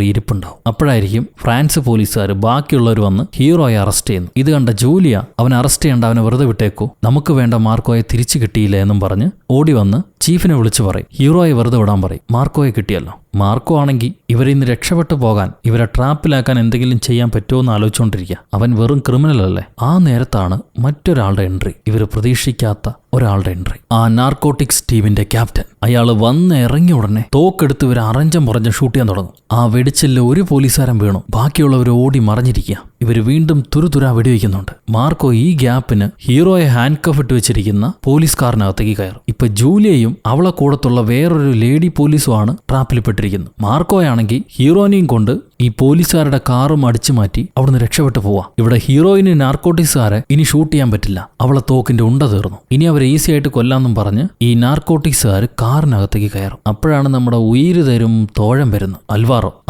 ഇരിപ്പുണ്ടാവും. അപ്പോഴായിരിക്കും ഫ്രാൻസ് പോലീസുകാർ ബാക്കിയുള്ളവർ വന്ന് ഹീറോയെ അറസ്റ്റ് ചെയ്യുന്നു. ഇത് കണ്ട ജൂലിയ അവനെ അറസ്റ്റ് ചെയ്യേണ്ട, അവനെ വെറുതെ വിട്ടേക്കൂ, നമുക്ക് വേണ്ട മാർക്കോയെ തിരിച്ചു കിട്ടിയില്ല എന്നും പറഞ്ഞ് ഓടി വന്ന് ചീഫിനെ വിളിച്ചു പറയും, ഹീറോയെ വെറുതെ വിടാൻ പറയും. മാർക്കോയെ കിട്ടിയല്ലോ. മാർക്കോ ആണെങ്കിൽ ഇവരെ ഇന്ന് രക്ഷപ്പെട്ടു പോകാൻ, ഇവരെ ട്രാപ്പിലാക്കാൻ എന്തെങ്കിലും ചെയ്യാൻ പറ്റുമോ എന്ന് ആലോചിച്ചുകൊണ്ടിരിക്കുക. അവൻ വെറും ക്രിമിനൽ അല്ലേ. ആ നേരത്താണ് മറ്റൊരാളുടെ എൻട്രി. ഇവർ പ്രതീക്ഷിക്കാത്ത ഒരാളുടെ എൻട്രി. ആ നാർക്കോട്ടിക്സ് ടീമിന്റെ ക്യാപ്റ്റൻ. അയാൾ വന്ന് ഇറങ്ങിയ ഉടനെ തോക്കെടുത്ത് ഇവർ അറഞ്ചം പുറഞ്ഞ് ഷൂട്ട് ചെയ്യാൻ തുടങ്ങും. ആ വെടിച്ചില് ഒരു പോലീസുകാരൻ വീണു. ബാക്കിയുള്ളവർ ഓടി മറഞ്ഞിരിക്കുക. ഇവർ വീണ്ടും തുരുതുരാ വെടിവെക്കുന്നുണ്ട്. മാർക്കോ ഈ ഗ്യാപ്പിന് ഹീറോയെ ഹാൻഡ് കഫ് ഇട്ട് വെച്ചിരിക്കുന്ന പോലീസ് കാറിനകത്തേക്ക് കയറും. ഇപ്പൊ ജൂലിയയും അവളെ കൂടത്തുള്ള വേറൊരു ലേഡി പോലീസുമാണ് ട്രാപ്പിൽപ്പെട്ടിരിക്കുന്നത്. മാർക്കോയാണെങ്കിൽ ഹീറോയിനെയും കൊണ്ട് ഈ പോലീസുകാരുടെ കാറും അടിച്ചു മാറ്റി അവിടുന്ന് രക്ഷപ്പെട്ടു പോവാ. ഇവിടെ ഹീറോയിന് നാർക്കോട്ടിക്സുകാരെ ഇനി ഷൂട്ട് ചെയ്യാൻ പറ്റില്ല. അവളെ തോക്കിന്റെ ഉണ്ട തീർന്നു. ഇനി അവരെ ഈസി ആയിട്ട് കൊല്ലാന്നും പറഞ്ഞ് ഈ നാർക്കോട്ടിക്സുകാർ കാറിനകത്തേക്ക് കയറും. അപ്പോഴാണ് നമ്മുടെ ഉയിര് തരും തോഴം വരുന്നത്,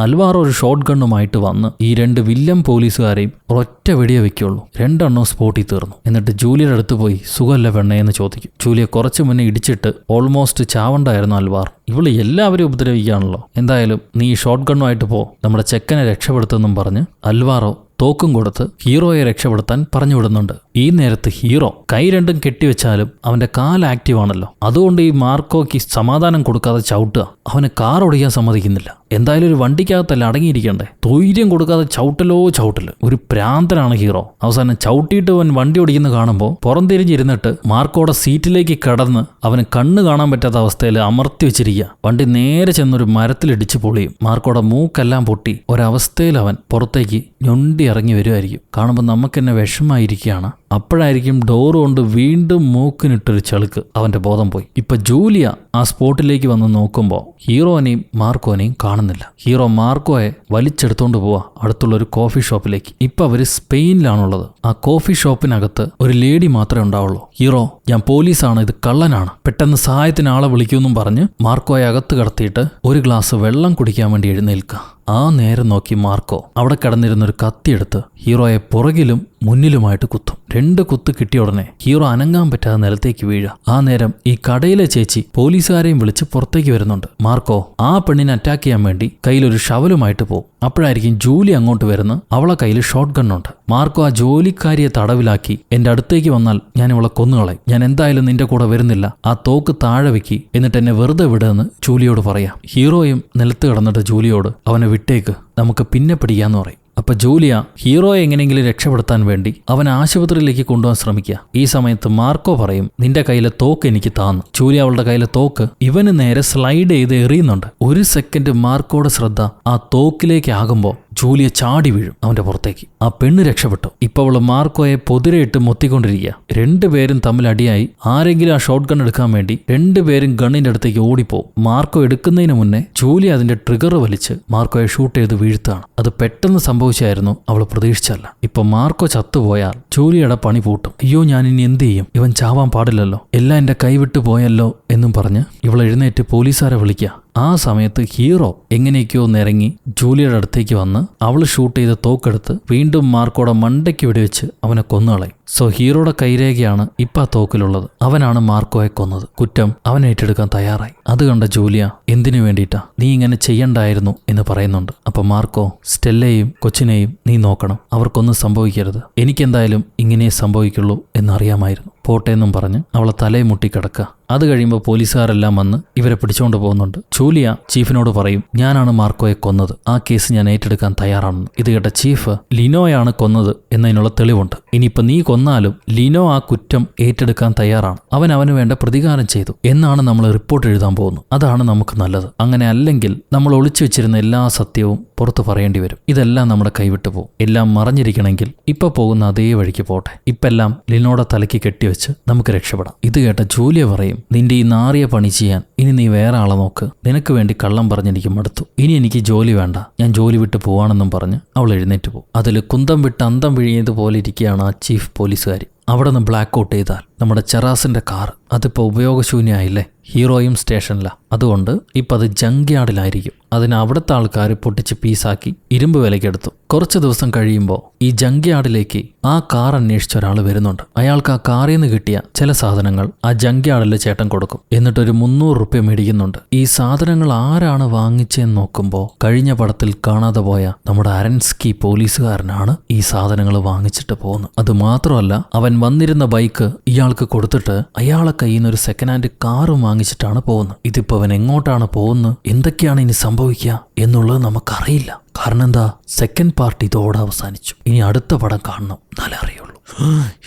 അൽവാറോ ഒരു ഷോട്ട് ഗണ്ണുമായിട്ട് വന്ന് ഈ 2 വില്ലൻ പോലീസുകാരെയും പോലീസുകാരെയും ഒരൊറ്റ വെടിയെ വെക്കുള്ളൂ. 2 സ്പോട്ടിൽ തീർന്നു. എന്നിട്ട് ജൂലിയുടെ അടുത്ത് പോയി സുഖമല്ല പെണ്ണേന്ന് ചോദിക്കും. ജൂലിയെ കുറച്ചു മുന്നേ ഇടിച്ചിട്ട് ഓൾമോസ്റ്റ് ചാവണ്ടായിരുന്നു അൽവാർ. ഇവള് എല്ലാവരും ഉപദ്രവിക്കുകയാണല്ലോ. എന്തായാലും നീ ഷോട്ട് ഗണ്ണുമായിട്ട് പോ, നമ്മുടെ ചെക്കനെ രക്ഷപ്പെടുത്തുമെന്നും പറഞ്ഞ് അൽവാറോ തോക്കും കൊടുത്ത് ഹീറോയെ രക്ഷപ്പെടുത്താൻ പറഞ്ഞു വിടുന്നുണ്ട്. ഈ നേരത്ത് ഹീറോ കൈ രണ്ടും കെട്ടിവെച്ചാലും അവന്റെ കാൽ ആക്റ്റീവ് ആണല്ലോ. അതുകൊണ്ട് ഈ മാർക്കോയ്ക്ക് സമാധാനം കൊടുക്കാതെ ചവിട്ടുക. അവന് കാർ ഓടിക്കാൻ സമ്മതിക്കുന്നില്ല. എന്തായാലും ഒരു വണ്ടിക്കകത്തല്ല അടങ്ങിയിരിക്കണ്ടേ. ധൈര്യം കൊടുക്കാതെ ചവിട്ടല്. ഒരു പ്രാന്തനാണ് ഹീറോ. അവസാനം ചവിട്ടിയിട്ട് അവൻ വണ്ടി ഓടിക്കുന്ന കാണുമ്പോൾ പുറംതിരിഞ്ഞിരുന്നിട്ട് മാർക്കോയുടെ സീറ്റിലേക്ക് കിടന്ന് അവന് കണ്ണ് കാണാൻ പറ്റാത്ത അവസ്ഥയിൽ അമർത്തി വെച്ചിരിക്കുക. വണ്ടി നേരെ ചെന്നൊരു മരത്തിലിടിച്ച് പൊളിയും. മാർക്കോയുടെ മൂക്കെല്ലാം പൊട്ടി ഒരവസ്ഥയിൽ അവൻ പുറത്തേക്ക് ഞൊണ്ടി ഇറങ്ങി വരുമായിരിക്കും. കാണുമ്പോൾ നമുക്ക് തന്നെ വിഷമായിരിക്കുകയാണ്. അപ്പോഴായിരിക്കും ഡോർ കൊണ്ട് വീണ്ടും മൂക്കിനിട്ടൊരു ചെളുക്ക്. അവന്റെ ബോധം പോയി. ഇപ്പൊ ജൂലിയ ആ സ്പോട്ടിലേക്ക് വന്ന് നോക്കുമ്പോൾ ഹീറോനെയും മാർക്കോനെയും കാണുന്നില്ല. ഹീറോ മാർക്കോയെ വലിച്ചെടുത്തോണ്ട് പോവാ അടുത്തുള്ള ഒരു കോഫി ഷോപ്പിലേക്ക്. ഇപ്പൊ അവര് സ്പെയിനിലാണുള്ളത്. ആ കോഫി ഷോപ്പിനകത്ത് ഒരു ലേഡി മാത്രമേ ഉണ്ടാവുള്ളൂ. ഹീറോ, ഞാൻ പോലീസാണ്, ഇത് കള്ളനാണ്, പെട്ടെന്ന് സഹായത്തിന് ആളെ വിളിക്കുമെന്നും പറഞ്ഞ് മാർക്കോയെ അകത്ത് കടത്തിയിട്ട് ഒരു ഗ്ലാസ് വെള്ളം കുടിക്കാൻ വേണ്ടി എഴുന്നേൽക്കുക. ആ നേരം നോക്കി മാർക്കോ അവിടെ കിടന്നിരുന്നൊരു കത്തിയെടുത്ത് ഹീറോയെ പുറകിലും മുന്നിലുമായിട്ട് കുത്തും. 2 കുത്ത് കിട്ടിയ ഉടനെ ഹീറോ അനങ്ങാൻ പറ്റാതെ നിലത്തേക്ക് വീഴുക. ആ നേരം ഈ കടയിലെ ചേച്ചി പോലീസുകാരെയും വിളിച്ച് പുറത്തേക്ക് വരുന്നുണ്ട്. മാർക്കോ ആ പെണ്ണിനെ അറ്റാക്ക് ചെയ്യാൻ വേണ്ടി കയ്യിലൊരു ഷവലുമായിട്ട് പോകും. അപ്പോഴായിരിക്കും ജൂലി അങ്ങോട്ട് വരുന്ന. അവളെ കയ്യിൽ ഷോട്ട് ഗണ്ണുണ്ട്. മാർക്കോ ആ ജോലിക്കാരിയെ തടവിലാക്കി എന്റെ അടുത്തേക്ക് വന്നാൽ ഞാൻ ഇവളെ കൊന്നുകളയും, ഞാൻ എന്തായാലും നിന്റെ കൂടെ വരുന്നില്ല, ആ തോക്ക് താഴെ വെക്കി, എന്നിട്ട് എന്നെ വെറുതെ വിടുമെന്ന് ജൂലിയോട് പറയാം. ഹീറോയും നിലത്ത് കിടന്നിട്ട് ജൂലിയോട് അവനെ വിട്ടേക്ക്, നമുക്ക് പിന്നെ പിടിക്കാന്ന് പറയും. അപ്പൊ ജൂലിയ ഹീറോയെ എങ്ങനെയെങ്കിലും രക്ഷപ്പെടുത്താൻ വേണ്ടി അവൻ ആശുപത്രിയിലേക്ക് കൊണ്ടുപോകാൻ ശ്രമിക്കുക. ഈ സമയത്ത് മാർക്കോ പറയും, നിന്റെ കയ്യിലെ തോക്ക് എനിക്ക് താന്നു. ജൂലിയ അവളുടെ കയ്യിലെ തോക്ക് ഇവന് നേരെ സ്ലൈഡ് ചെയ്ത് എറിയുന്നുണ്ട്. 1 സെക്കൻഡ് മാർക്കോയുടെ ശ്രദ്ധ ആ തോക്കിലേക്ക് ആകുമ്പോൾ ജൂലിയ ചാടി വീഴും അവന്റെ പുറത്തേക്ക്. ആ പെണ്ണ് രക്ഷപ്പെട്ടു. ഇപ്പൊ അവള് മാർക്കോയെ പൊതിരയിട്ട് മൊത്തിക്കൊണ്ടിരിക്കുക. 2 പേരും തമ്മിൽ അടിയായി. ആരെങ്കിലും ആ ഷോട്ട് ഗൺ എടുക്കാൻ വേണ്ടി 2 പേരും ഗണ്ണിന്റെ അടുത്തേക്ക് ഓടിപ്പോവും. മാർക്കോ എടുക്കുന്നതിന് മുന്നേ ജൂലിയ അതിന്റെ ട്രിഗർ വലിച്ച് മാർക്കോയെ ഷൂട്ട് ചെയ്ത് വീഴ്ത്താണ്. അത് പെട്ടെന്ന് സംഭവിച്ചായിരുന്നു, അവൾ പ്രതീക്ഷിച്ചല്ല. ഇപ്പൊ മാർക്കോ ചത്തുപോയാൽ ജൂലിയയുടെ പണി പൂട്ടും. അയ്യോ, ഞാൻ ഇനി എന്ത് ചെയ്യും, ഇവൻ ചാവാൻ പാടില്ലല്ലോ, എല്ലാം എന്റെ കൈവിട്ടു പോയല്ലോ എന്നും പറഞ്ഞ് ഇവൾ എഴുന്നേറ്റ് പോലീസുകാരെ വിളിക്കുക. ആ സമയത്ത് ഹീറോ എങ്ങനെയൊക്കെയോ നിരങ്ങി ജൂലിയുടെ അടുത്തേക്ക് വന്ന് അവൾ ഷൂട്ട് ചെയ്ത തോക്കെടുത്ത് വീണ്ടും മാർക്കോടെ മണ്ടയ്ക്ക് വെടിവെച്ച് അവനെ കൊന്നുകളയും. സോ ഹീറോയുടെ കൈരേഖയാണ് ഇപ്പം ആ തോക്കിലുള്ളത്. അവനാണ് മാർക്കോയെ കൊന്നത്. കുറ്റം അവൻ ഏറ്റെടുക്കാൻ തയ്യാറായി. അത് കണ്ട ജൂലിയ, എന്തിനു വേണ്ടിയിട്ടാ, നീ ഇങ്ങനെ ചെയ്യണ്ടായിരുന്നു എന്ന് പറയുന്നുണ്ട്. അപ്പൊ മാർക്കോ, സ്റ്റെല്ലയെയും കൊച്ചിനെയും നീ നോക്കണം, അവർക്കൊന്നും സംഭവിക്കരുത്, എനിക്കെന്തായാലും ഇങ്ങനെ സംഭവിക്കുള്ളൂ എന്നറിയാമായിരുന്നു, പോട്ടെ എന്നും പറഞ്ഞ് അവളെ തലയെ മുട്ടിക്കിടക്കുക. അത് കഴിയുമ്പോൾ പോലീസുകാരെല്ലാം വന്ന് ഇവരെ പിടിച്ചുകൊണ്ട് പോകുന്നുണ്ട്. ജൂലിയ ചീഫിനോട് പറയും, ഞാനാണ് മാർക്കോയെ കൊന്നത്, ആ കേസ് ഞാൻ ഏറ്റെടുക്കാൻ തയ്യാറാണെന്ന്. ഇത് കേട്ട ചീഫ്, ലിനോയാണ് കൊന്നത് എന്നതിനുള്ള തെളിവുണ്ട്, ഇനിയിപ്പോൾ നീ കൊന്നാലും ലിനോ ആ കുറ്റം ഏറ്റെടുക്കാൻ തയ്യാറാണ്, അവന് വേണ്ട പ്രതികാരം ചെയ്തു എന്നാണ് നമ്മൾ റിപ്പോർട്ട് എഴുതാൻ പോകുന്നത്. അതാണ് നമുക്ക് നല്ലത്. അങ്ങനെ അല്ലെങ്കിൽ നമ്മൾ ഒളിച്ചു വെച്ചിരുന്ന എല്ലാ സത്യവും പുറത്ത് പറയേണ്ടി വരും. ഇതെല്ലാം നമ്മുടെ കൈവിട്ടു പോകും. എല്ലാം മറഞ്ഞിരിക്കണമെങ്കിൽ ഇപ്പൊ പോകുന്ന അതേ വഴിക്ക് പോട്ടെ. ഇപ്പെല്ലാം ലിനോയുടെ തലയ്ക്ക് കെട്ടിവെച്ച് നമുക്ക് രക്ഷപ്പെടാം. ഇത് കേട്ട ജൂലിയ പറയും, നിന്റെ ഈ നാറിയ പണി ചെയ്യാൻ ഇനി നീ വേറെ ആളെ നോക്ക്, നിനക്ക് വേണ്ടി കള്ളം പറഞ്ഞെനിക്ക് മടുത്തു, ഇനി എനിക്ക് ജോലി വേണ്ട, ഞാൻ ജോലി വിട്ട് പോവാണെന്നും പറഞ്ഞ് അവൾ എഴുന്നേറ്റ് പോകും. അതിൽ കുന്തം വിട്ട് അന്തം വിഴിഞ്ഞതുപോലെ ഇരിക്കുകയാണ് ആ ചീഫ് പോലീസുകാരി. അവിടെ നിന്ന് ബ്ലാക്ക് ഔട്ട് ചെയ്താൽ നമ്മുടെ ചെറാസിന്റെ കാർ അതിപ്പോൾ ഉപയോഗശൂന്യമായില്ലേ. ഹീറോയും സ്റ്റേഷനില, അതുകൊണ്ട് ഇപ്പം അത് ജങ്ക് യാർഡിലായിരിക്കും. അതിന് അവിടുത്തെ ആൾക്കാർ പൊട്ടിച്ച് പീസാക്കി ഇരുമ്പ് വിലക്കെടുത്തു. കുറച്ച് ദിവസം കഴിയുമ്പോൾ ഈ ജങ്ക് യാർഡിലേക്ക് ആ കാർ അന്വേഷിച്ച ഒരാൾ വരുന്നുണ്ട്. അയാൾക്ക് ആ കാറിൽ നിന്ന് കിട്ടിയ ചില സാധനങ്ങൾ ആ ജങ്ക് യാർഡിലെ ചേട്ടൻ കൊടുക്കും. എന്നിട്ടൊരു 300 റുപ്യ മേടിക്കുന്നുണ്ട്. ഈ സാധനങ്ങൾ ആരാണ് വാങ്ങിച്ചതെന്ന് നോക്കുമ്പോൾ കഴിഞ്ഞ പടത്തിൽ കാണാതെ പോയ നമ്മുടെ അരൻസ്കി പോലീസുകാരനാണ് ഈ സാധനങ്ങൾ വാങ്ങിച്ചിട്ട് പോകുന്നത്. അത് മാത്രമല്ല, അവൻ വന്നിരുന്ന ബൈക്ക് ഇയാൾക്ക് കൊടുത്തിട്ട് അയാളെ കയ്യിൽ നിന്ന് ഒരു സെക്കൻഡ് ഹാൻഡ് കാറും വാങ്ങിച്ചിട്ടാണ് പോകുന്നത്. ഇതിപ്പോ അവൻ എങ്ങോട്ടാണ് പോകുന്നത്, എന്തൊക്കെയാണ് ഇനി സംഭവിക്കുക എന്നുള്ളത് നമുക്കറിയില്ല. കാരണം എന്താ, സെക്കൻഡ് പാർട്ട് ഇതോടെ അവസാനിച്ചു. ഇനി അടുത്ത പടം കാണണം, നല്ല അറിയുള്ളൂ.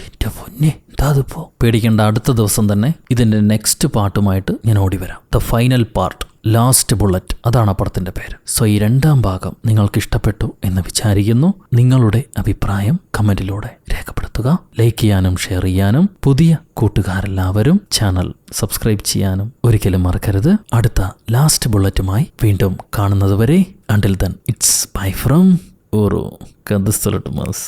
എന്റെ പൊന്നെ, എന്താ അതിപ്പോ. പേടിക്കേണ്ട, അടുത്ത ദിവസം തന്നെ ഇതിന്റെ നെക്സ്റ്റ് പാർട്ടുമായിട്ട് ഞാൻ ഓടി വരാം. The final part, last bullet, അതാണ് ആ പടത്തിന്റെ പേര്. സോ ഈ 2ാം ഭാഗം നിങ്ങൾക്ക് ഇഷ്ടപ്പെട്ടു എന്ന് വിചാരിക്കുന്നു. നിങ്ങളുടെ അഭിപ്രായം കമന്റിലൂടെ രേഖപ്പെടുത്തുക. ലൈക്ക് ചെയ്യാനും ഷെയർ ചെയ്യാനും പുതിയ കൂട്ടുകാരെല്ലാവരും ചാനൽ സബ്സ്ക്രൈബ് ചെയ്യാനും ഒരിക്കലും മറക്കരുത്. അടുത്ത ലാസ്റ്റ് ബുള്ളറ്റുമായി വീണ്ടും കാണുന്നത് വരെ, until then, it's bye from ഒരു കഥ സ്ഥലത്ത് മാസ്.